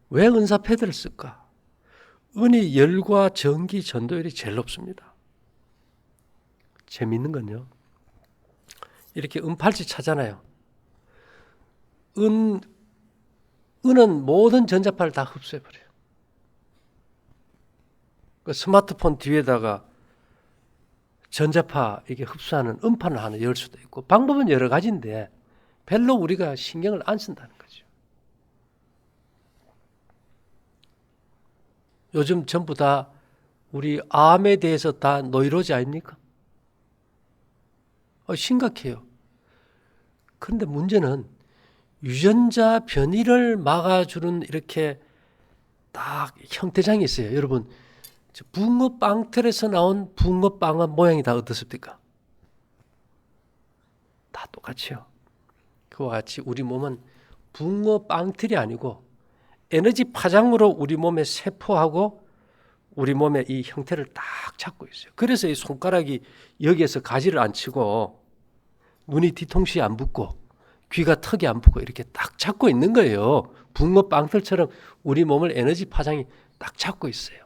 왜 은사 패드를 쓸까? 은이 열과 전기 전도율이 제일 높습니다. 재미있는 건요. 이렇게 은팔찌 차잖아요. 은은 모든 전자파를 다 흡수해버려요. 그 스마트폰 뒤에다가 전자파 이게 흡수하는 음판을 하나 열 수도 있고 방법은 여러 가지인데 별로 우리가 신경을 안 쓴다는 거죠. 요즘 전부 다 우리 암에 대해서 다 노이로제 아닙니까? 심각해요. 그런데 문제는 유전자 변이를 막아주는 이렇게 딱 형태장이 있어요. 여러분 붕어빵틀에서 나온 붕어빵은 모양이 다 어떻습니까? 다 똑같이요. 그와 같이 우리 몸은 붕어빵틀이 아니고 에너지 파장으로 우리 몸의 세포하고 우리 몸의 이 형태를 딱 잡고 있어요. 그래서 이 손가락이 여기에서 가지를 안 치고 눈이 뒤통수에 안 붙고 귀가 턱에 안 붙고 이렇게 딱 잡고 있는 거예요. 붕어빵틀처럼 우리 몸을 에너지 파장이 딱 잡고 있어요.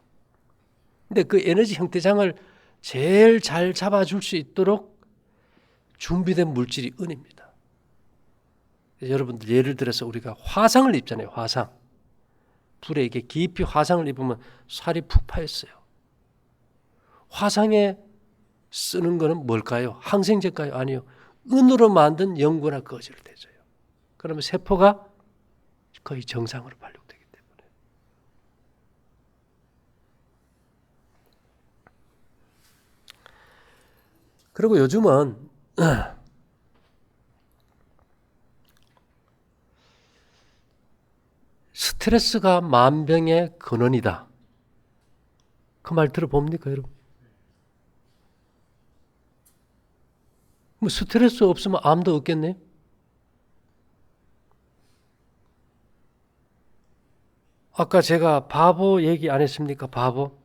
근데 그 에너지 형태장을 제일 잘 잡아줄 수 있도록 준비된 물질이 은입니다. 여러분들 예를 들어서 우리가 화상을 입잖아요. 화상. 불에 이게 깊이 화상을 입으면 살이 푹 파였어요. 화상에 쓰는 거는 뭘까요? 항생제일까요? 아니요. 은으로 만든 연고나 거즈를 대줘요. 그러면 세포가 거의 정상으로 발육되기 때문에. 그리고 요즘은 스트레스가 만병의 근원이다. 그 말 들어봅니까, 여러분? 뭐 스트레스 없으면 암도 없겠네? 아까 제가 바보 얘기 안 했습니까? 바보.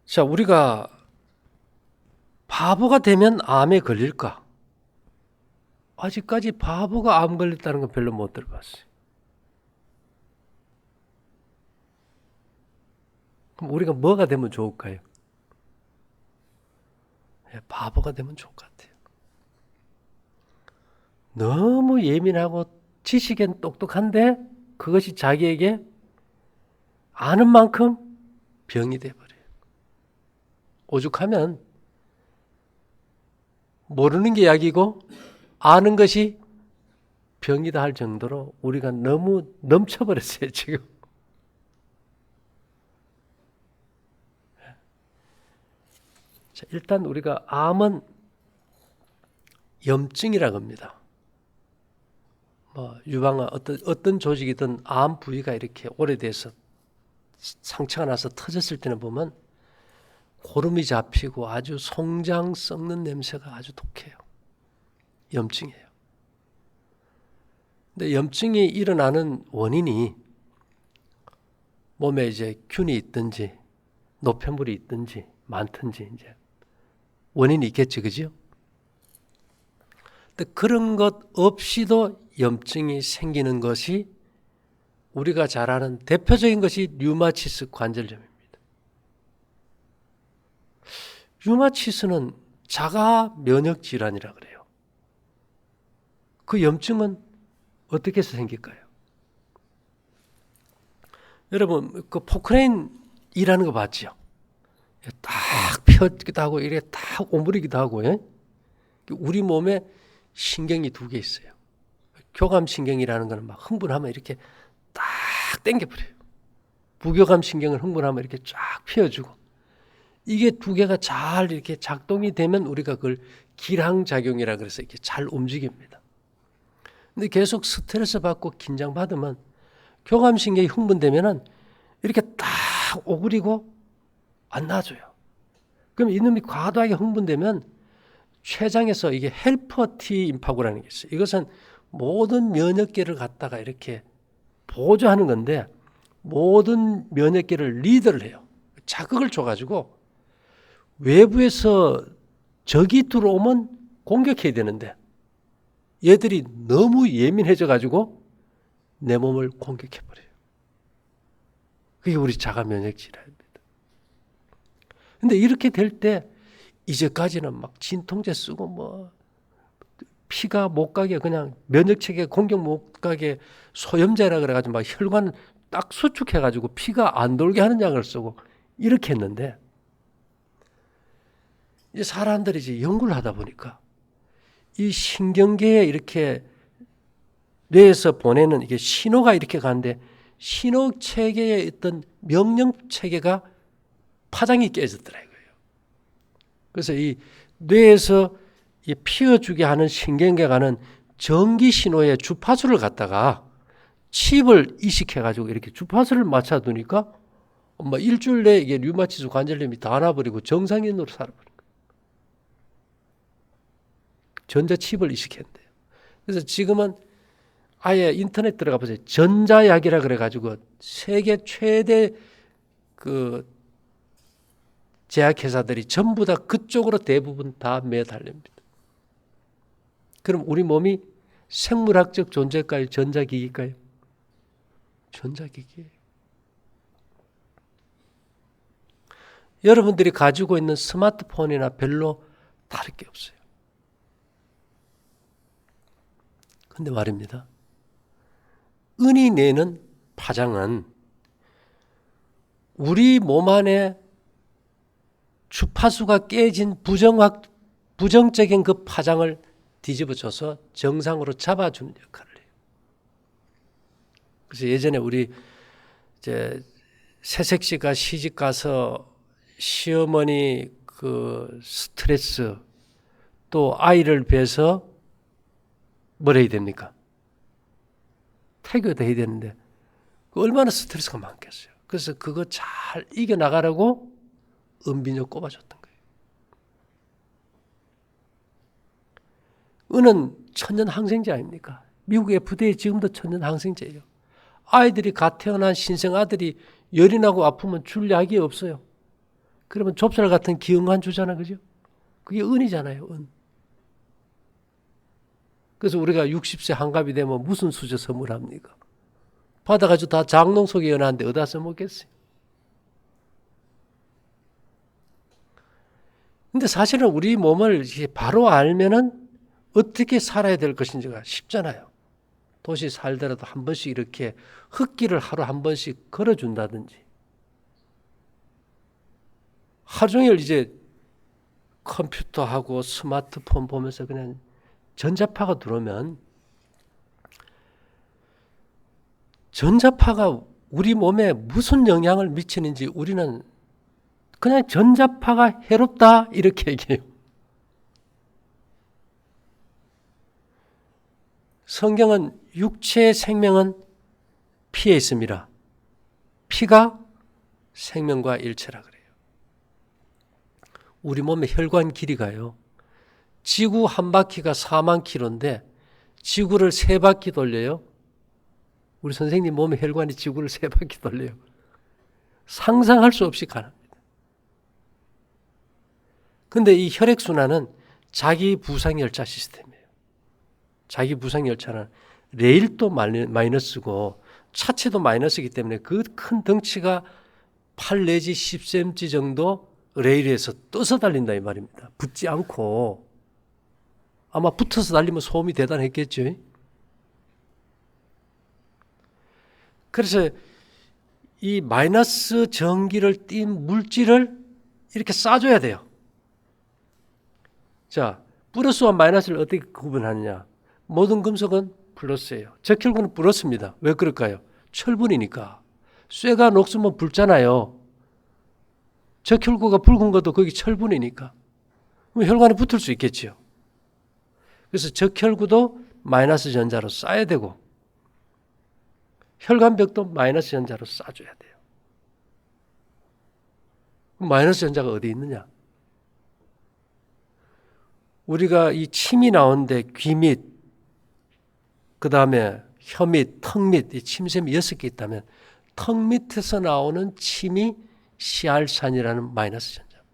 자, 우리가 바보가 되면 암에 걸릴까? 아직까지 바보가 암 걸렸다는 건 별로 못 들어봤어요. 그럼 우리가 뭐가 되면 좋을까요? 바보가 되면 좋을 것 같아요. 너무 예민하고 지식엔 똑똑한데 그것이 자기에게 아는 만큼 병이 돼버려요. 오죽하면 모르는 게 약이고 아는 것이 병이다 할 정도로 우리가 너무 넘쳐버렸어요, 지금. 자, 일단 우리가 암은 염증이라고 합니다. 뭐 유방암 어떤 조직이든 암 부위가 이렇게 오래돼서 상처가 나서 터졌을 때는 보면 고름이 잡히고 아주 송장 썩는 냄새가 아주 독해요. 염증이에요. 근데 염증이 일어나는 원인이 몸에 이제 균이 있든지 노폐물이 있든지 많든지 이제 원인이 있겠지, 그죠? 근데 그런 것 없이도 염증이 생기는 것이 우리가 잘 아는 대표적인 것이 류마티스 관절염입니다. 류마티스는 자가 면역 질환이라 그래요. 그 염증은 어떻게 해서 생길까요? 여러분 그 포크레인이라는 거 봤죠? 딱 펴기도 하고 이래 딱 오므리기도 하고, 예? 우리 몸에 신경이 두 개 있어요. 교감신경이라는 거는 막 흥분하면 이렇게 딱 당겨버려요. 부교감신경을 흥분하면 이렇게 쫙 펴주고, 이게 두 개가 잘 이렇게 작동이 되면 우리가 그걸 기량작용이라 그래서 이렇게 잘 움직입니다. 근데 계속 스트레스 받고 긴장받으면 교감신경이 흥분되면은 이렇게 딱 오그리고 안 놔줘요. 그럼 이놈이 과도하게 흥분되면 췌장에서 이게 헬퍼 T 임파고라는 게 있어요. 이것은 모든 면역계를 갖다가 이렇게 보조하는 건데 모든 면역계를 리드를 해요. 자극을 줘가지고 외부에서 적이 들어오면 공격해야 되는데 얘들이 너무 예민해져가지고 내 몸을 공격해버려요. 그게 우리 자가 면역 질환입니다. 근데 이렇게 될 때 이제까지는 막 진통제 쓰고 뭐 피가 못 가게 그냥 면역체계 공격 못 가게 소염제라 그래가지고 막 혈관 딱 수축해가지고 피가 안 돌게 하는 약을 쓰고 이렇게 했는데 이제 사람들이 이제 연구를 하다 보니까 이 신경계에 이렇게 뇌에서 보내는 이게 신호가 이렇게 가는데 신호 체계의 어떤 명령 체계가 파장이 깨졌더라 이거예요. 그래서 이 뇌에서 이 피어주게 하는 신경계가는 전기 신호의 주파수를 갖다가 칩을 이식해가지고 이렇게 주파수를 맞춰두니까 뭐 일주일 내에 이게 류마티스 관절염이 다 나버리고 정상인으로 살아버린 거예요. 전자칩을 이식했는데요. 그래서 지금은 아예 인터넷 들어가 보세요. 전자약이라 그래가지고 세계 최대 그 제약회사들이 전부 다 그쪽으로 대부분 다 매달립니다. 그럼 우리 몸이 생물학적 존재일까요? 전자기기일까요? 전자기기. 여러분들이 가지고 있는 스마트폰이나 별로 다를 게 없어요. 근데 말입니다. 은이 내는 파장은 우리 몸 안에 주파수가 깨진 부정적인 그 파장을 뒤집어줘서 정상으로 잡아주는 역할을 해요. 그래서 예전에 우리 이제 새색 씨가 시집 가서 시어머니 그 스트레스 또 아이를 뵈서 뭘 해야 됩니까? 태교도 해야 되는데 얼마나 스트레스가 많겠어요. 그래서 그거 잘 이겨나가라고 은비녀 꼽아줬던 거예요. 은은 천년 항생제 아닙니까? 미국 FDA 지금도 천년 항생제예요. 아이들이 갓 태어난 신생 아들이 열이 나고 아프면 줄 약이 없어요. 그러면 좁쌀 같은 기응만 주잖아, 그죠? 그게 은이잖아요, 은. 그래서 우리가 60세 한갑이 되면 무슨 수저 선물합니까? 받아가지고 다 장롱 속에 연한데 어디다 써먹겠어요? 근데 사실은 우리 몸을 바로 알면은 어떻게 살아야 될 것인지가 쉽잖아요. 도시 살더라도 한 번씩 이렇게 흙길을 하루 한 번씩 걸어준다든지. 하루 종일 이제 컴퓨터하고 스마트폰 보면서 그냥 전자파가 들어오면 전자파가 우리 몸에 무슨 영향을 미치는지 우리는 그냥 전자파가 해롭다 이렇게 얘기해요. 성경은 육체의 생명은 피에 있습니다. 피가 생명과 일체라 그래요. 우리 몸의 혈관 길이가요. 지구 한 바퀴가 4만 킬로인데 지구를 3바퀴 돌려요. 우리 선생님 몸의 혈관이 지구를 3바퀴 돌려요. 상상할 수 없이 가능합니다. 근데 이 혈액순환은 자기 부상열차 시스템이에요. 자기 부상열차는 레일도 마이너스고 차체도 마이너스이기 때문에 그 큰 덩치가 8 내지 10cm 정도 레일에서 떠서 달린다 이 말입니다. 붙지 않고 아마 붙어서 달리면 소음이 대단했겠죠. 그래서 이 마이너스 전기를 띤 물질을 이렇게 쏴줘야 돼요. 자, 플러스와 마이너스를 어떻게 구분하느냐. 모든 금속은 플러스예요. 적혈구는 플러스입니다. 왜 그럴까요? 철분이니까. 쇠가 녹으면 붉잖아요. 적혈구가 붉은 것도 거기 철분이니까. 그럼 혈관에 붙을 수 있겠죠. 그래서 적혈구도 마이너스 전자로 쏴야 되고 혈관벽도 마이너스 전자로 쏴줘야 돼요. 그럼 마이너스 전자가 어디 있느냐? 우리가 이 침이 나오는데 귀 밑, 그 다음에 혀 밑, 턱 밑, 이 침샘이 6개 있다면 턱 밑에서 나오는 침이 시알산이라는 마이너스 전자입니다.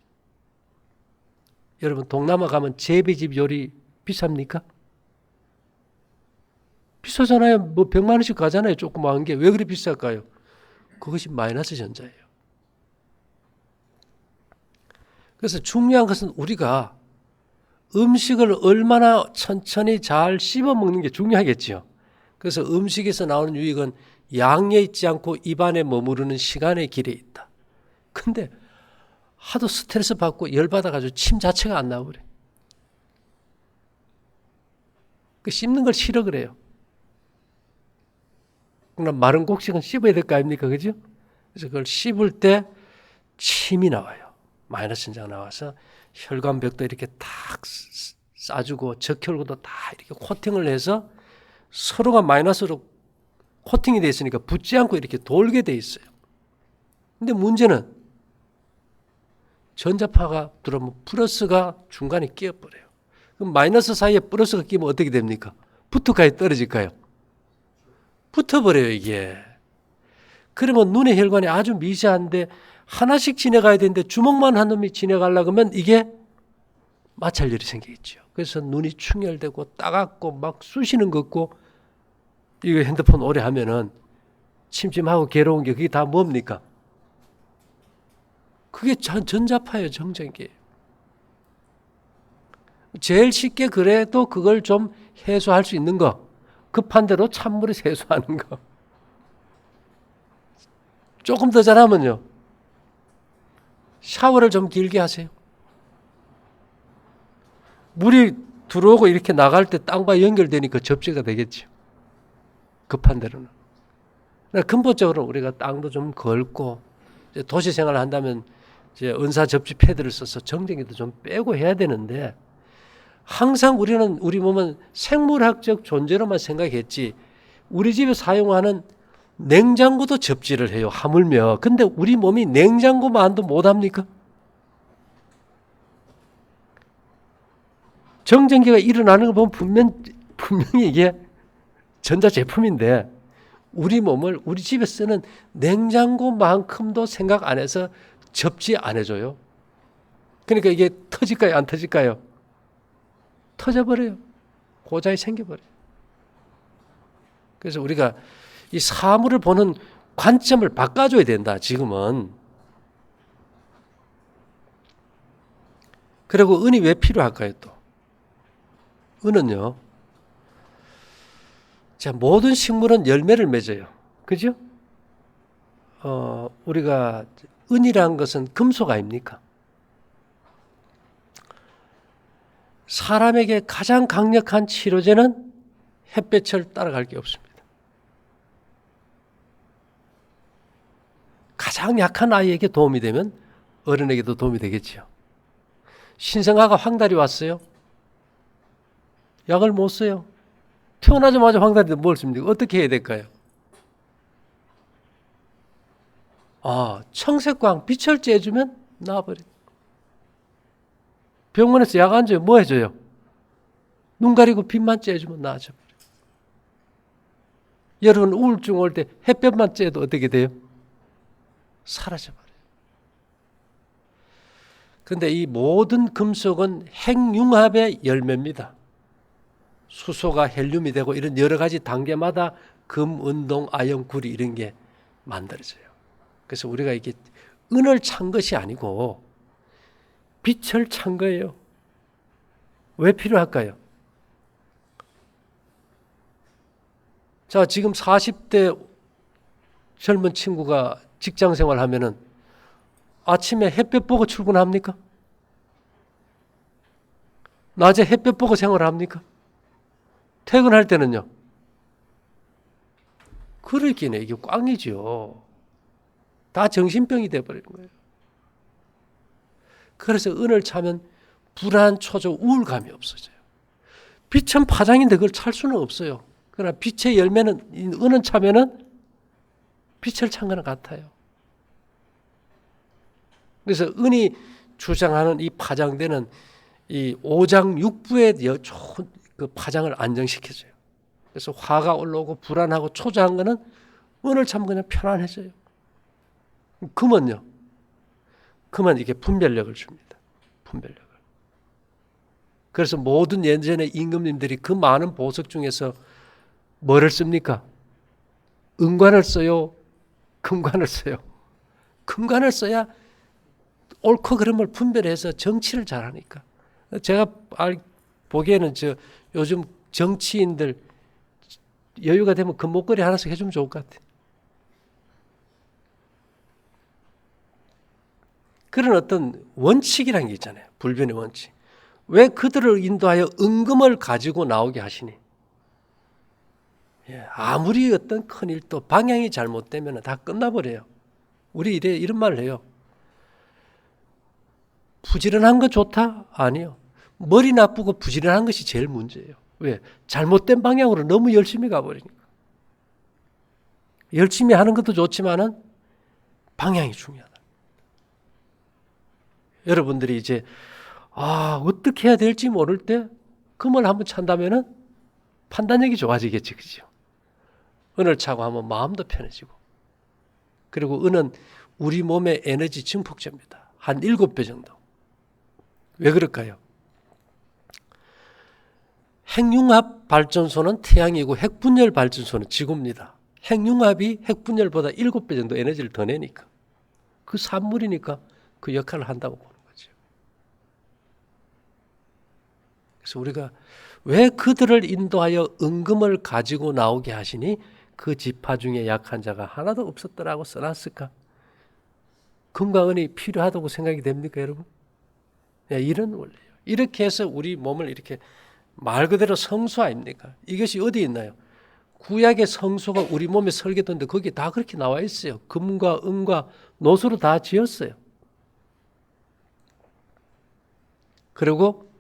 여러분 동남아 가면 제비집 요리 비쌉니까? 비싸잖아요. 뭐 100만 원씩 가잖아요. 조그마한 게. 왜 그리 비쌀까요? 그것이 마이너스 전자예요. 그래서 중요한 것은 우리가 음식을 얼마나 천천히 잘 씹어 먹는 게 중요하겠죠. 그래서 음식에서 나오는 유익은 양에 있지 않고 입안에 머무르는 시간의 길에 있다. 근데 하도 스트레스 받고 열받아가지고 침 자체가 안 나오래. 그 씹는 걸 싫어 그래요. 그럼 마른 곡식은 씹어야 될 거 아닙니까? 그죠? 그래서 그걸 씹을 때 침이 나와요. 마이너스 전자가 나와서 혈관벽도 이렇게 탁 싸주고 적혈구도 다 이렇게 코팅을 해서 서로가 마이너스로 코팅이 되어 있으니까 붙지 않고 이렇게 돌게 되어 있어요. 근데 문제는 전자파가 들어오면 플러스가 중간에 끼어버려요. 그럼 마이너스 사이에 플러스가 끼면 어떻게 됩니까? 붙을까요? 떨어질까요? 붙어버려요, 이게. 그러면 눈의 혈관이 아주 미세한데 하나씩 지나가야 되는데 주먹만 한 놈이 지나가려고 하면 이게 마찰열이 생기겠죠. 그래서 눈이 충혈되고 따갑고 막 쑤시는 것 같고, 이거 핸드폰 오래 하면은 침침하고 괴로운 게 그게 다 뭡니까? 그게 전자파예요, 정전기예요. 제일 쉽게 그래도 그걸 좀 해소할 수 있는 거, 급한 대로 찬물에 해소하는 거. 조금 더 잘하면요, 샤워를 좀 길게 하세요. 물이 들어오고 이렇게 나갈 때 땅과 연결되니까 접지가 되겠죠. 급한 대로는. 근본적으로 우리가 땅도 좀 걸고, 도시 생활을 한다면 이제 은사 접지 패드를 써서 정전기도 좀 빼고 해야 되는데, 항상 우리 몸은 생물학적 존재로만 생각했지, 우리 집에 사용하는 냉장고도 접지를 해요, 하물며. 근데 우리 몸이 냉장고만도 못합니까? 정전기가 일어나는 거 보면 분명히 이게 전자제품인데, 우리 몸을 우리 집에 쓰는 냉장고만큼도 생각 안 해서 접지 안 해줘요. 그러니까 이게 터질까요, 안 터질까요? 터져버려요. 고장이 생겨버려요. 그래서 우리가 이 사물을 보는 관점을 바꿔줘야 된다, 지금은. 그리고 은이 왜 필요할까요, 또? 은은요, 자, 모든 식물은 열매를 맺어요. 그죠? 우리가 은이라는 것은 금속 아닙니까? 사람에게 가장 강력한 치료제는 햇볕을 따라갈 게 없습니다. 가장 약한 아이에게 도움이 되면 어른에게도 도움이 되겠죠. 신생아가 황달이 왔어요. 약을 못 써요. 태어나자마자 황달인데 뭘 씁니까? 어떻게 해야 될까요? 청색광 빛을 쬐주면 나와버려요. 병원에서 약 안 줘요. 뭐 해줘요? 눈 가리고 빛만 쬐주면 나아져버려요. 여러분 우울증 올 때 햇볕만 쬐도 어떻게 돼요? 사라져버려요. 그런데 이 모든 금속은 핵융합의 열매입니다. 수소가 헬륨이 되고 이런 여러 가지 단계마다 금, 은동, 아연, 구리 이런 게 만들어져요. 그래서 우리가 이게 은을 찬 것이 아니고 빛을 찬 거예요. 왜 필요할까요? 자, 지금 40대 젊은 친구가 직장 생활하면은 아침에 햇볕 보고 출근합니까? 낮에 햇볕 보고 생활합니까? 퇴근할 때는요? 그러기는 이게 꽝이죠. 다 정신병이 돼버리는 거예요. 그래서 은을 차면 불안, 초조, 우울감이 없어져요. 빛은 파장인데 그걸 찰 수는 없어요. 그러나 빛의 열매는, 은은 차면은 빛을 찬 거는 같아요. 그래서 은이 주장하는 이 파장되는 이 오장육부의 좋은 그 파장을 안정시켜줘요. 그래서 화가 올라오고 불안하고 초조한 거는 은을 차면 그냥 편안해져요. 금은요? 금은 이게 분별력을 줍니다. 분별력을. 그래서 모든 예전의 임금님들이 그 많은 보석 중에서 뭐를 씁니까? 은관을 써요? 금관을 써요? 금관을 써야 옳고 그름을 분별해서 정치를 잘하니까. 제가 보기에는 요즘 정치인들 여유가 되면 금목걸이 하나씩 해주면 좋을 것 같아요. 그런 어떤 원칙이라는 게 있잖아요. 불변의 원칙. 왜 그들을 인도하여 은금을 가지고 나오게 하시니? 아무리 어떤 큰 일도 방향이 잘못되면 다 끝나버려요. 우리 이런 말을 해요. 부지런한 거 좋다? 아니요. 머리 나쁘고 부지런한 것이 제일 문제예요. 왜? 잘못된 방향으로 너무 열심히 가버리니까. 열심히 하는 것도 좋지만은 방향이 중요하다. 여러분들이 이제 어떻게 해야 될지 모를 때 금을 한번 찬다면은 판단력이 좋아지겠지, 그죠? 은을 차고 하면 마음도 편해지고. 그리고 은은 우리 몸의 에너지 증폭제입니다. 한 7배 정도. 왜 그럴까요? 핵융합 발전소는 태양이고 핵분열 발전소는 지구입니다. 핵융합이 핵분열보다 7배 정도 에너지를 더 내니까. 그 산물이니까 그 역할을 한다고 보는 거죠. 그래서 우리가 왜 그들을 인도하여 은금을 가지고 나오게 하시니 그 지파 중에 약한 자가 하나도 없었더라고 써놨을까? 금과 은이 필요하다고 생각이 됩니까, 여러분? 네, 이런 원리예요. 이렇게 해서 우리 몸을 이렇게 말 그대로 성소 아닙니까? 이것이 어디 있나요? 구약의 성소가 우리 몸에 설계된데 거기에 다 그렇게 나와 있어요. 금과 은과 노수로 다 지었어요. 그리고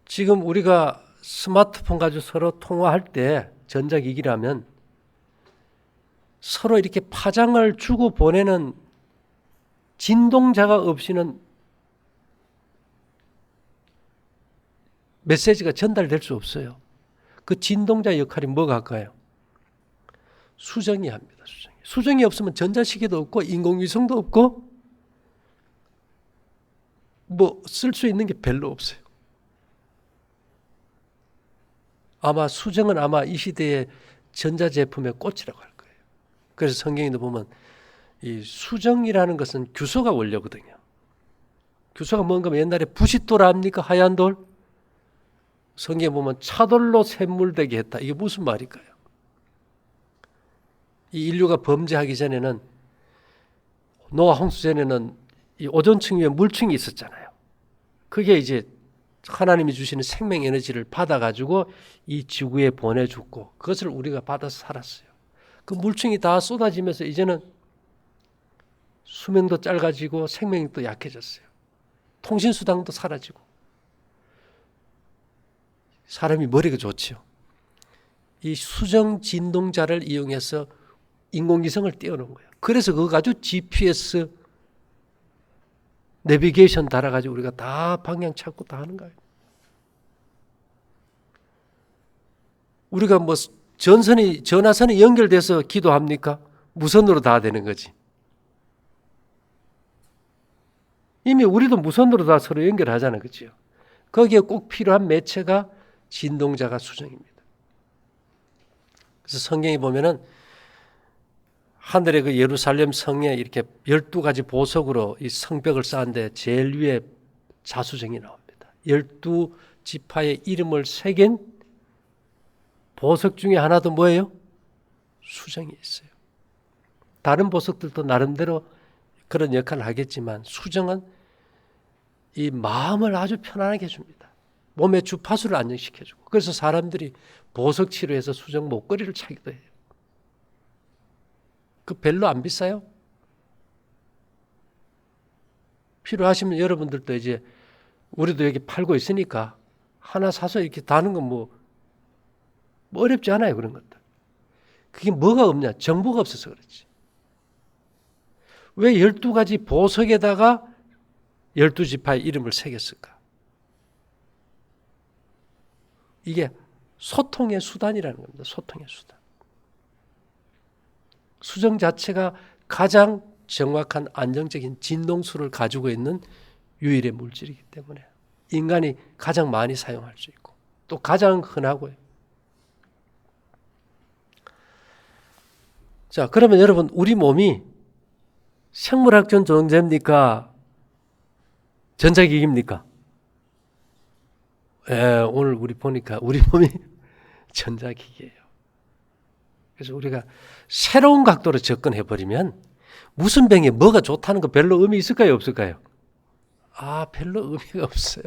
지금 우리가 스마트폰 가지고 서로 통화할 때 전자기기라면 서로 이렇게 파장을 주고 보내는 진동자가 없이는 메시지가 전달될 수 없어요. 그 진동자 역할이 뭐가 할까요? 수정이 합니다. 수정이 없으면 전자시계도 없고 인공위성도 없고 뭐 쓸 수 있는 게 별로 없어요. 아마 수정은 아마 이 시대의 전자제품의 꽃이라고 할 거예요. 그래서 성경에도 보면 이 수정이라는 것은 규소가 원료거든요. 규소가 뭔가 하면 옛날에 부싯돌 압니까? 하얀 돌? 성경에 보면 차돌로 샘물되게 했다. 이게 무슨 말일까요? 이 인류가 범죄하기 전에는 노아 홍수 전에는 이 오존층 위에 물층이 있었잖아요. 그게 이제 하나님이 주시는 생명 에너지를 받아가지고 이 지구에 보내줬고 그것을 우리가 받아서 살았어요. 그 물층이 다 쏟아지면서 이제는 수명도 짧아지고 생명이 또 약해졌어요. 통신수단도 사라지고 사람이 머리가 좋죠. 이 수정 진동자를 이용해서 인공위성을 띄워놓은 거예요. 그래서 그거 가지고 GPS 내비게이션 달아가지고 우리가 다 방향 찾고 다 하는 거예요. 우리가 뭐 전화선이 연결돼서 기도합니까? 무선으로 다 되는 거지. 이미 우리도 무선으로 다 서로 연결하잖아요. 그렇죠? 거기에 꼭 필요한 매체가 진동자가 수정입니다. 그래서 성경에 보면은 하늘의 그 예루살렘 성에 이렇게 12가지 보석으로 이 성벽을 쌓았는데 제일 위에 자수정이 나옵니다. 12지파의 이름을 새긴 보석 중에 하나도 뭐예요? 수정이 있어요. 다른 보석들도 나름대로 그런 역할을 하겠지만 수정은 이 마음을 아주 편안하게 해줍니다. 몸의 주파수를 안정시켜주고 그래서 사람들이 보석 치료해서 수정 목걸이를 차기도 해요. 그 별로 안 비싸요. 필요하시면 여러분들도 이제 우리도 여기 팔고 있으니까 하나 사서 이렇게 다는 건 뭐 어렵지 않아요. 그런 것들. 그게 뭐가 없냐? 정보가 없어서 그렇지. 왜 12가지 보석에다가 12지파의 이름을 새겼을까? 이게 소통의 수단이라는 겁니다. 소통의 수단. 수정 자체가 가장 정확한 안정적인 진동수를 가지고 있는 유일의 물질이기 때문에 인간이 가장 많이 사용할 수 있고 또 가장 흔하고요. 자, 그러면 여러분 우리 몸이 생물학적 존재입니까? 전자기기입니까? 오늘 우리 보니까 우리 몸이 전자기기예요. 그래서 우리가 새로운 각도로 접근해버리면 무슨 병에 뭐가 좋다는 거 별로 의미 있을까요? 없을까요? 별로 의미가 없어요.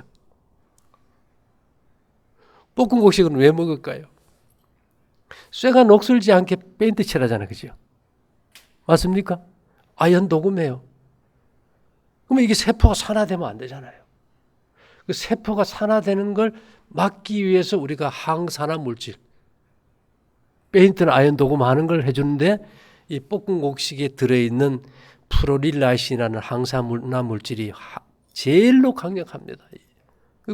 볶음곡식은 왜 먹을까요? 쇠가 녹슬지 않게 페인트 칠하잖아요. 그죠? 맞습니까? 아연 도금해요. 그러면 이게 세포가 산화되면 안 되잖아요. 그 세포가 산화되는 걸 막기 위해서 우리가 항산화 물질, 페인트는 아연 도금하는 걸 해주는데 이 볶음곡식에 들어있는 프로릴라이신이라는 항산화 물질이 제일로 강력합니다.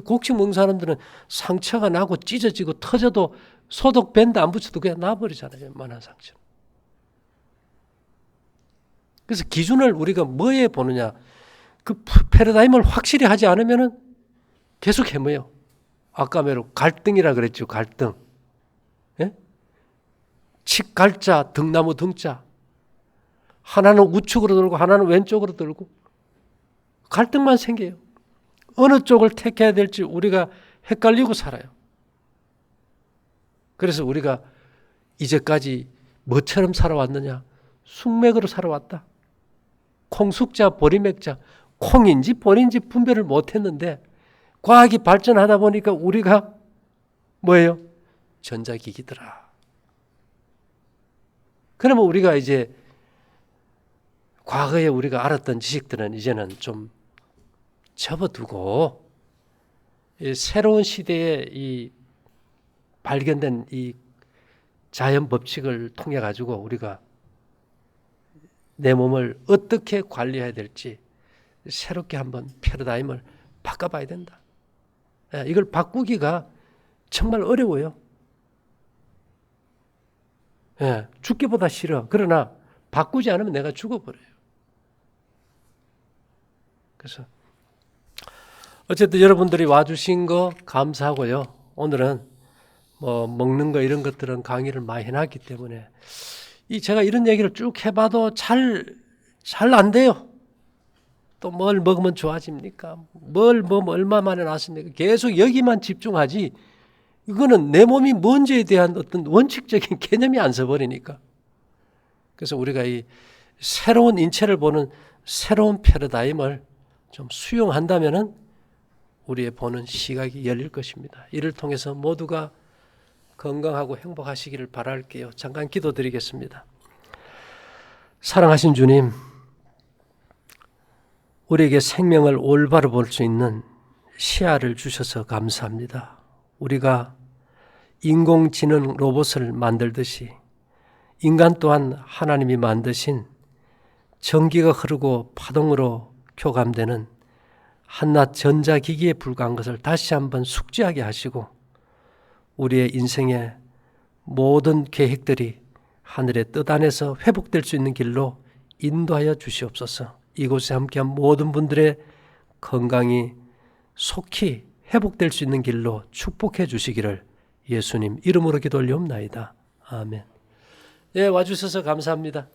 곡식 먹는 사람들은 상처가 나고 찢어지고 터져도 소독 밴드 안 붙여도 그냥 나버리잖아요. 웬만한 상처. 그래서 기준을 우리가 뭐에 보느냐. 그 패러다임을 확실히 하지 않으면은 계속 헤매요. 아까 말로 갈등이라 그랬죠. 갈등. 예? 칡갈자 등나무 등자. 하나는 우측으로 들고 하나는 왼쪽으로 들고 갈등만 생겨요. 어느 쪽을 택해야 될지 우리가 헷갈리고 살아요. 그래서 우리가 이제까지 뭐처럼 살아왔느냐? 숙맥으로 살아왔다. 콩숙자 보리맥자. 콩인지 보리인지 분별을 못했는데 과학이 발전하다 보니까 우리가 뭐예요? 전자기기더라. 그러면 우리가 이제 과거에 우리가 알았던 지식들은 이제는 좀 접어두고 이 새로운 시대에 이 발견된 이 자연 법칙을 통해 가지고 우리가 내 몸을 어떻게 관리해야 될지 새롭게 한번 패러다임을 바꿔봐야 된다. 이걸 바꾸기가 정말 어려워요. 죽기보다 싫어. 그러나 바꾸지 않으면 내가 죽어버려요. 그래서 어쨌든 여러분들이 와주신 거 감사하고요. 오늘은 뭐 먹는 거 이런 것들은 강의를 많이 해놨기 때문에 제가 이런 얘기를 쭉 해봐도 잘 안 돼요. 또 뭘 먹으면 좋아집니까? 뭘 먹으면 얼마 만에 나왔습니까? 계속 여기만 집중하지 이거는 내 몸이 뭔지에 대한 어떤 원칙적인 개념이 안 서버리니까. 그래서 우리가 이 새로운 인체를 보는 새로운 패러다임을 좀 수용한다면은 우리의 보는 시각이 열릴 것입니다. 이를 통해서 모두가 건강하고 행복하시기를 바랄게요. 잠깐 기도드리겠습니다. 사랑하신 주님, 우리에게 생명을 올바로 볼 수 있는 시야를 주셔서 감사합니다. 우리가 인공지능 로봇을 만들듯이 인간 또한 하나님이 만드신 전기가 흐르고 파동으로 교감되는 한낱 전자기기에 불과한 것을 다시 한번 숙지하게 하시고 우리의 인생의 모든 계획들이 하늘의 뜻 안에서 회복될 수 있는 길로 인도하여 주시옵소서. 이곳에 함께한 모든 분들의 건강이 속히 회복될 수 있는 길로 축복해 주시기를 예수님 이름으로 기도 올리옵나이다. 아멘. 예, 와주셔서 감사합니다.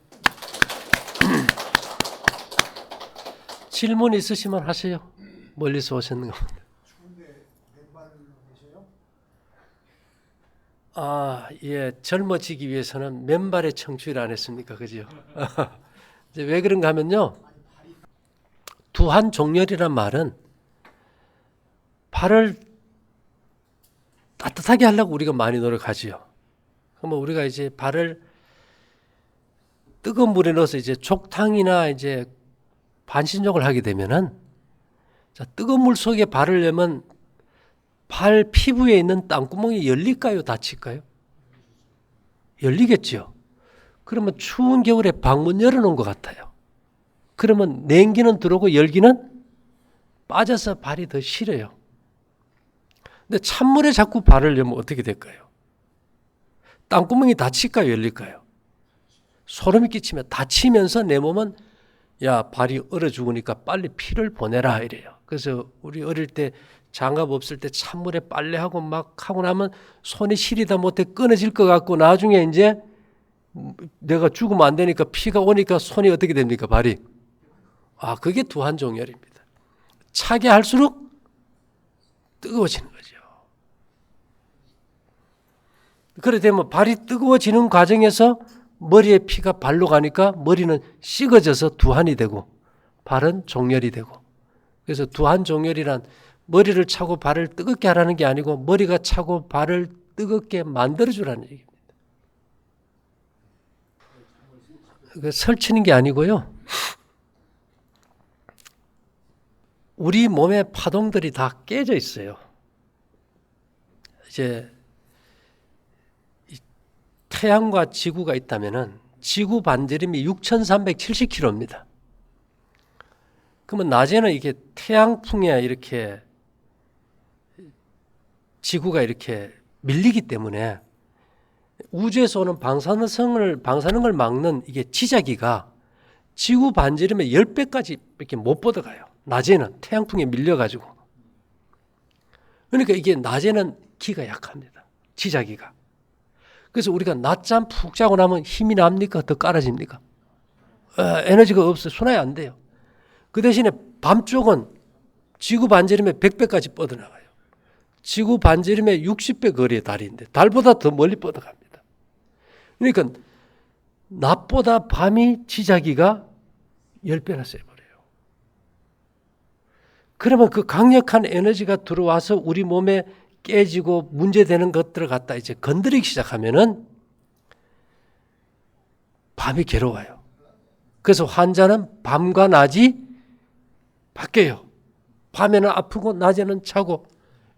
질문 있으시면 하세요. 멀리서 오셨는 것. 예, 젊어지기 위해서는 맨발의 청취를 안 했습니까, 그죠? 이제 왜 그런가 하면요, 두한종렬이란 말은 발을 따뜻하게 하려고 우리가 많이 노력하지요. 그러면 우리가 이제 발을 뜨거운 물에 넣어서 이제 족탕이나 이제 반신욕을 하게 되면은, 자, 뜨거운 물 속에 발을 넣으면 발 피부에 있는 땀구멍이 열릴까요? 닫힐까요? 열리겠죠. 그러면 추운 겨울에 방문 열어놓은 것 같아요. 그러면 냉기는 들어오고 열기는 빠져서 발이 더 시려요. 근데 찬물에 자꾸 발을 넣으면 어떻게 될까요? 땀구멍이 닫힐까요? 열릴까요? 소름이 끼치면 닫히면서 내 몸은 야, 발이 얼어 죽으니까 빨리 피를 보내라 이래요. 그래서 우리 어릴 때 장갑 없을 때 찬물에 빨래하고 막 하고 나면 손이 시리다 못해 끊어질 것 같고 나중에 이제 내가 죽으면 안 되니까 피가 오니까 손이 어떻게 됩니까? 발이. 그게 두한종열입니다. 차게 할수록 뜨거워지는 거죠. 그래 되면 발이 뜨거워지는 과정에서 머리에 피가 발로 가니까 머리는 식어져서 두한이 되고 발은 종열이 되고, 그래서 두한종열이란 머리를 차고 발을 뜨겁게 하라는 게 아니고 머리가 차고 발을 뜨겁게 만들어주라는 얘기입니다. 설치는 게 아니고요. 우리 몸의 파동들이 다 깨져 있어요. 이제 태양과 지구가 있다면은 지구 반지름이 6,370km입니다. 그러면 낮에는 이게 태양풍에 이렇게 지구가 이렇게 밀리기 때문에 우주에서 오는 방사능을 막는 이게 지자기가 지구 반지름의 10배까지 이렇게 못 뻗어가요. 낮에는 태양풍에 밀려가지고. 그러니까 이게 낮에는 기가 약합니다. 지자기가. 그래서 우리가 낮잠 푹 자고 나면 힘이 납니까? 더 깔아집니까? 에너지가 없어요. 순환이 안 돼요. 그 대신에 밤 쪽은 지구 반지름의 100배까지 뻗어나가요. 지구 반지름의 60배 거리의 달인데 달보다 더 멀리 뻗어갑니다. 그러니까 낮보다 밤이 지자기가 10배나 세버려요. 그러면 그 강력한 에너지가 들어와서 우리 몸에 깨지고 문제되는 것들을 갖다 이제 건드리기 시작하면은 밤이 괴로워요. 그래서 환자는 밤과 낮이 바뀌어요. 밤에는 아프고 낮에는 차고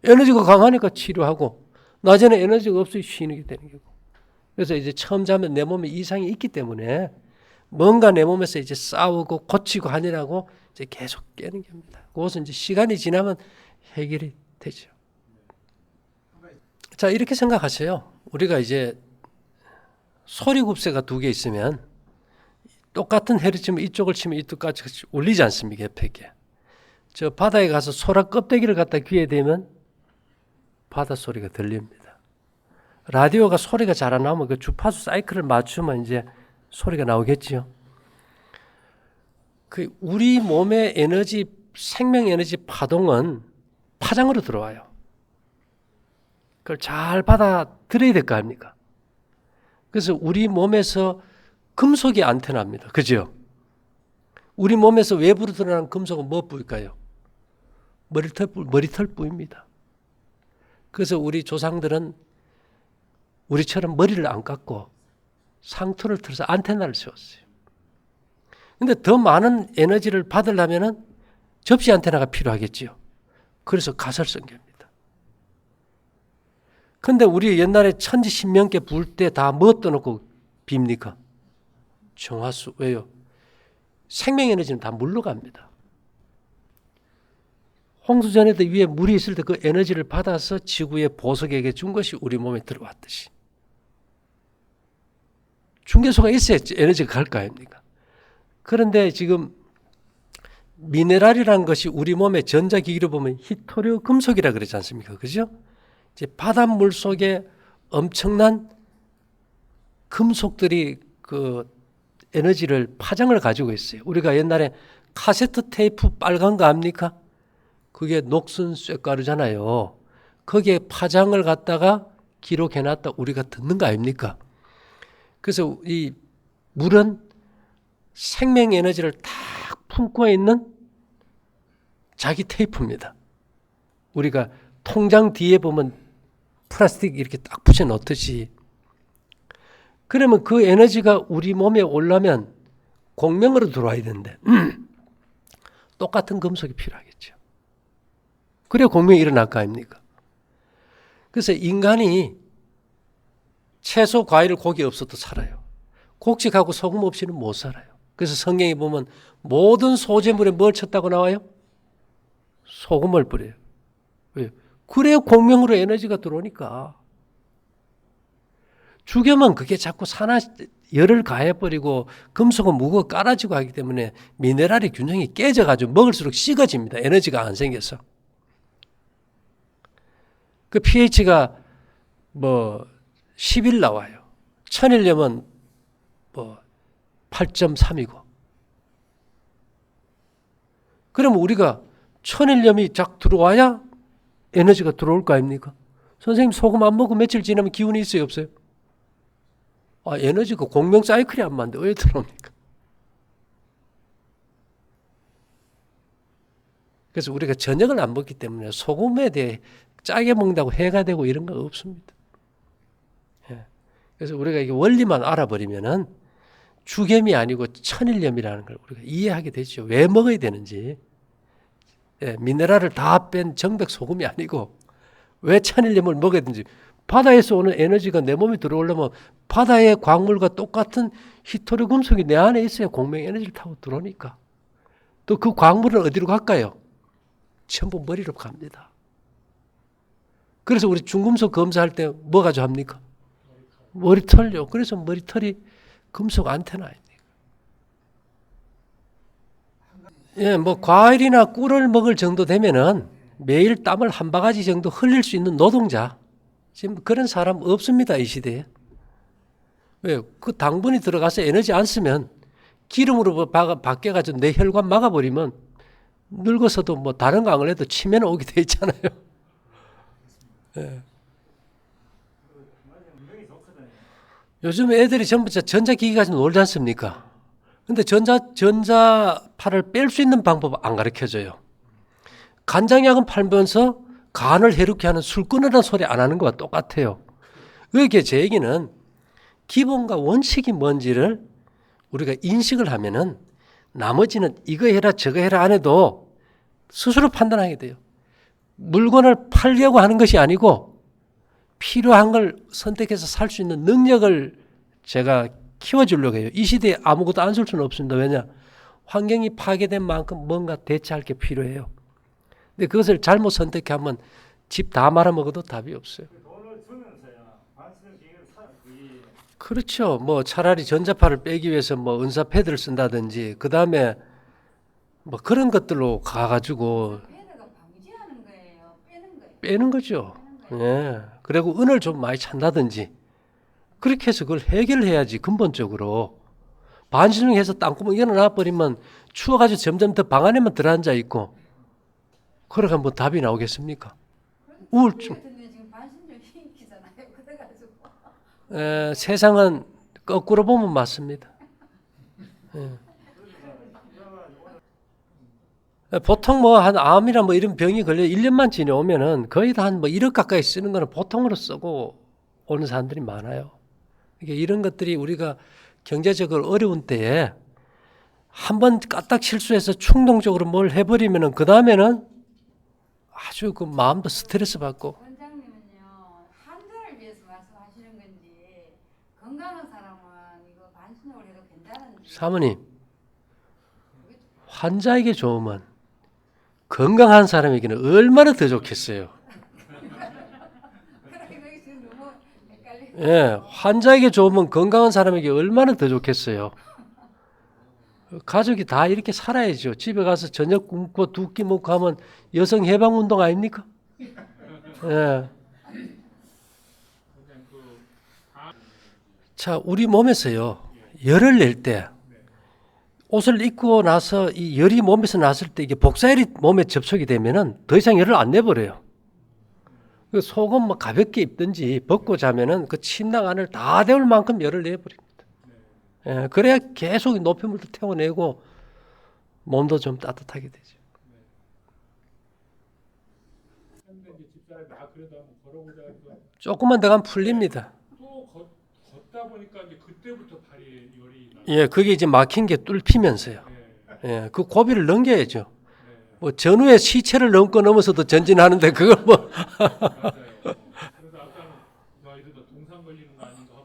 에너지가 강하니까 치료하고 낮에는 에너지가 없어 쉬는 게 되는 거고. 그래서 이제 처음 자면 내 몸에 이상이 있기 때문에 뭔가 내 몸에서 이제 싸우고 고치고 하느라고 이제 계속 깨는 겁니다. 그것은 이제 시간이 지나면 해결이 되죠. 자, 이렇게 생각하세요. 우리가 이제 소리굽새가 2개 있으면 똑같은 해를 치면 이쪽을 치면 이쪽까지 울리지 않습니까? 옆에. 저 바다에 가서 소라 껍데기를 갖다 귀에 대면 바다 소리가 들립니다. 라디오가 소리가 잘 안 나오면 그 주파수 사이클을 맞추면 이제 소리가 나오겠지요. 그 우리 몸의 에너지, 생명 에너지 파동은 파장으로 들어와요. 그걸 잘 받아들여야 될 거 아닙니까? 그래서 우리 몸에서 금속이 안테나입니다. 그죠? 우리 몸에서 외부로 드러나는 금속은 뭐 뿌일까요? 머리털 뿌입니다. 그래서 우리 조상들은 우리처럼 머리를 안 깎고 상투를 틀어서 안테나를 세웠어요. 근데 더 많은 에너지를 받으려면 접시 안테나가 필요하겠지요. 그래서 가설 성교입니다. 근데 우리 옛날에 천지 신명께 부을 때 다 뭐 떠놓고 빕니까? 정화수. 왜요? 생명 에너지는 다 물로 갑니다. 홍수전에도 위에 물이 있을 때 그 에너지를 받아서 지구의 보석에게 준 것이 우리 몸에 들어왔듯이. 중개소가 있어야 에너지가 갈 거 아닙니까? 그런데 지금 미네랄이라는 것이 우리 몸의 전자기기로 보면 히토류 금속이라 그러지 않습니까? 그죠? 이제 바닷물 속에 엄청난 금속들이 그 에너지를 파장을 가지고 있어요. 우리가 옛날에 카세트 테이프 빨간 거 압니까? 그게 녹슨 쇳가루잖아요. 거기에 파장을 갖다가 기록해놨다 우리가 듣는 거 아닙니까? 그래서 이 물은 생명 에너지를 딱 품고 있는 자기 테이프입니다. 우리가 통장 뒤에 보면 플라스틱 이렇게 딱 붙여 놓듯이. 그러면 그 에너지가 우리 몸에 오려면 공명으로 들어와야 되는데 똑같은 금속이 필요하겠죠. 그래야 공명이 일어날 거 아닙니까? 그래서 인간이 채소, 과일, 고기 없어도 살아요. 곡식하고 소금 없이는 못 살아요. 그래서 성경에 보면 모든 소재물에 뭘 쳤다고 나와요? 소금을 뿌려요. 왜요? 그래야 공명으로 에너지가 들어오니까. 죽여면 그게 자꾸 열을 가해버리고 금속은 무거워 깔아지고 하기 때문에 미네랄의 균형이 깨져가지고 먹을수록 식어집니다. 에너지가 안 생겨서. 그 pH가 뭐 11 나와요. 천일염은 뭐 8.3이고. 그러면 우리가 천일염이 쫙 들어와야 에너지가 들어올 거 아닙니까? 선생님 소금 안 먹고 며칠 지나면 기운이 있어요, 없어요? 에너지가 공명 사이클이 안 맞는데 왜 들어옵니까? 그래서 우리가 저녁을 안 먹기 때문에 소금에 대해 짜게 먹는다고 해가 되고 이런 거 없습니다. 예. 그래서 우리가 이게 원리만 알아버리면은 주겸이 아니고 천일염이라는 걸 우리가 이해하게 되죠. 왜 먹어야 되는지. 예, 미네랄을 다 뺀 정백 소금이 아니고 왜 천일염을 먹어야 되는지. 바다에서 오는 에너지가 내 몸에 들어오려면 바다의 광물과 똑같은 히토류 금속이 내 안에 있어야 공명 에너지를 타고 들어오니까. 또 그 광물은 어디로 갈까요? 전부 머리로 갑니다. 그래서 우리 중금속 검사할 때 뭐 가지고 합니까? 머리털요. 그래서 머리털이 금속 안테나입니다. 예, 뭐 과일이나 꿀을 먹을 정도 되면은 매일 땀을 한 바가지 정도 흘릴 수 있는 노동자. 지금 그런 사람 없습니다, 이 시대에. 왜? 그 당분이 들어가서 에너지 안 쓰면 기름으로 바뀌어가지고 내 혈관 막아버리면 늙어서도 뭐 다른 거 안 그래도 치매는 오게 돼 있잖아요. 예. 요즘 애들이 전부 전자기기 가지고 놀지 않습니까? 근데 전자파를 뺄 수 있는 방법 안 가르쳐줘요. 간장약은 팔면서 간을 해롭게 하는 술 끊으라는 소리 안 하는 거와 똑같아요. 그게 제 얘기는 기본과 원칙이 뭔지를 우리가 인식을 하면은 나머지는 이거 해라 저거 해라 안 해도 스스로 판단하게 돼요. 물건을 팔려고 하는 것이 아니고 필요한 걸 선택해서 살 수 있는 능력을 제가 키워주려고 해요. 이 시대에 아무것도 안 쓸 수는 없습니다. 왜냐? 환경이 파괴된 만큼 뭔가 대체할 게 필요해요. 근데 그것을 잘못 선택하면 집 다 말아먹어도 답이 없어요. 돈을 주면서야 반신욕 기계를 그게 그렇죠. 뭐 차라리 전자파를 빼기 위해서 뭐 은사 패드를 쓴다든지 그 다음에 뭐 그런 것들로 가가지고 패드가 방지하는 거예요. 빼는 거예요. 빼는 거죠. 빼는 거예요. 예. 그리고 은을 좀 많이 찬다든지 그렇게 해서 그걸 해결해야지 근본적으로. 반신욕해서 땅구멍 일어나 버리면 추워가지고 점점 더 방 안에만 들어앉아 있고 그러가 뭐 답이 나오겠습니까? 우울증. 지금 반신욕 인기잖아요. 그래가지고 세상은 거꾸로 보면 맞습니다. 보통 뭐 한 암이나 뭐 이런 병이 걸려 1년만 지내오면은 거의 다 한 뭐 1억 가까이 쓰는 거는 보통으로 쓰고 오는 사람들이 많아요. 그러니까 이런 것들이 우리가 경제적으로 어려운 때에 한번 까딱 실수해서 충동적으로 뭘 해버리면은 그 다음에는 아주 그 마음도 스트레스 받고. 원장님은요 환자를 위해서 말씀하시는 건지 건강한 사람은 이거 반신욕을 해도 괜찮은지. 사모님, 환자에게 좋으면 건강한 사람에게는 얼마나 더 좋겠어요. 그게 지금 너무 헷갈리고. 예, 환자에게 좋으면 건강한 사람에게 얼마나 더 좋겠어요. 가족이 다 이렇게 살아야죠. 집에 가서 저녁 굶고 두 끼 먹고 하면 여성 해방 운동 아닙니까? 예. 자, 우리 몸에서요 열을 낼 때 옷을 입고 나서 이 열이 몸에서 났을 때 이게 복사열이 몸에 접촉이 되면은 더 이상 열을 안 내버려요. 그 속은 뭐 가볍게 입든지 벗고 자면은 그 침낭 안을 다 데울 만큼 열을 내버립니다. 예, 그래야 계속 노폐물도 태워내고 몸도 좀 따뜻하게 되죠. 근데 이제 집사람이 그래도 한번 걸어보자 해서 조금만 더 가면 풀립니다. 또 걷다 보니까 이제 그때부터 발이 열이 나. 예, 그게 이제 막힌 게 뚫히면서요. 네. 예, 그 고비를 넘겨야죠. 네. 뭐 전후에 시체를 넘어서도 전진하는데 그걸 뭐 맞아요. 그래서 아까는 나 이러다 동상 걸리는 거 아닌가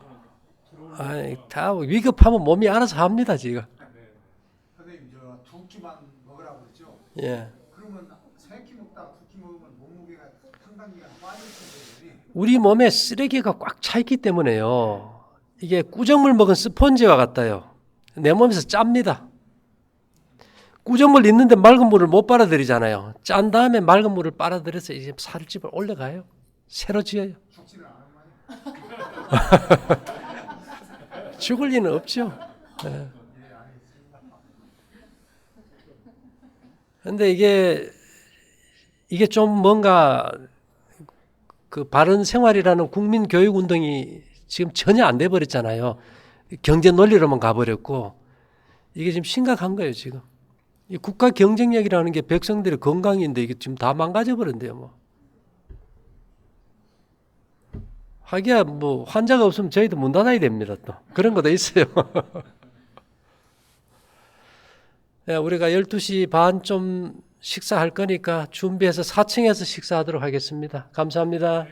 하고는 아이, 다 위급하면 몸이 알아서 합니다 지금. 네. 선생님 저 두 끼만 먹으라고 그랬죠? 예, 그러면 세 끼 먹다가 두 끼 먹으면 몸무게가 상당히가 빠질 텐데 우리 몸에 쓰레기가 꽉 차 있기 때문에요. 이게 꾸정물 먹은 스펀지와 같아요. 내 몸에서 짭니다. 꾸정물 있는데 맑은 물을 못 빨아들이잖아요. 짠 다음에 맑은 물을 빨아들여서 이제 살집을 올려가요. 새로 지어요. 죽지는 않은 말이에요. 죽을 리는 없죠. 그런데 이게 좀 뭔가 그 바른 생활이라는 국민 교육 운동이 지금 전혀 안 돼 버렸잖아요. 경제 논리로만 가버렸고 이게 지금 심각한 거예요 지금. 이 국가 경쟁력이라는 게 백성들의 건강인데 이게 지금 다 망가져 버렸는데요 뭐. 하기야 뭐 환자가 없으면 저희도 문 닫아야 됩니다 또. 그런 것도 있어요. 네, 우리가 12시 반쯤 식사할 거니까 준비해서 4층에서 식사하도록 하겠습니다. 감사합니다.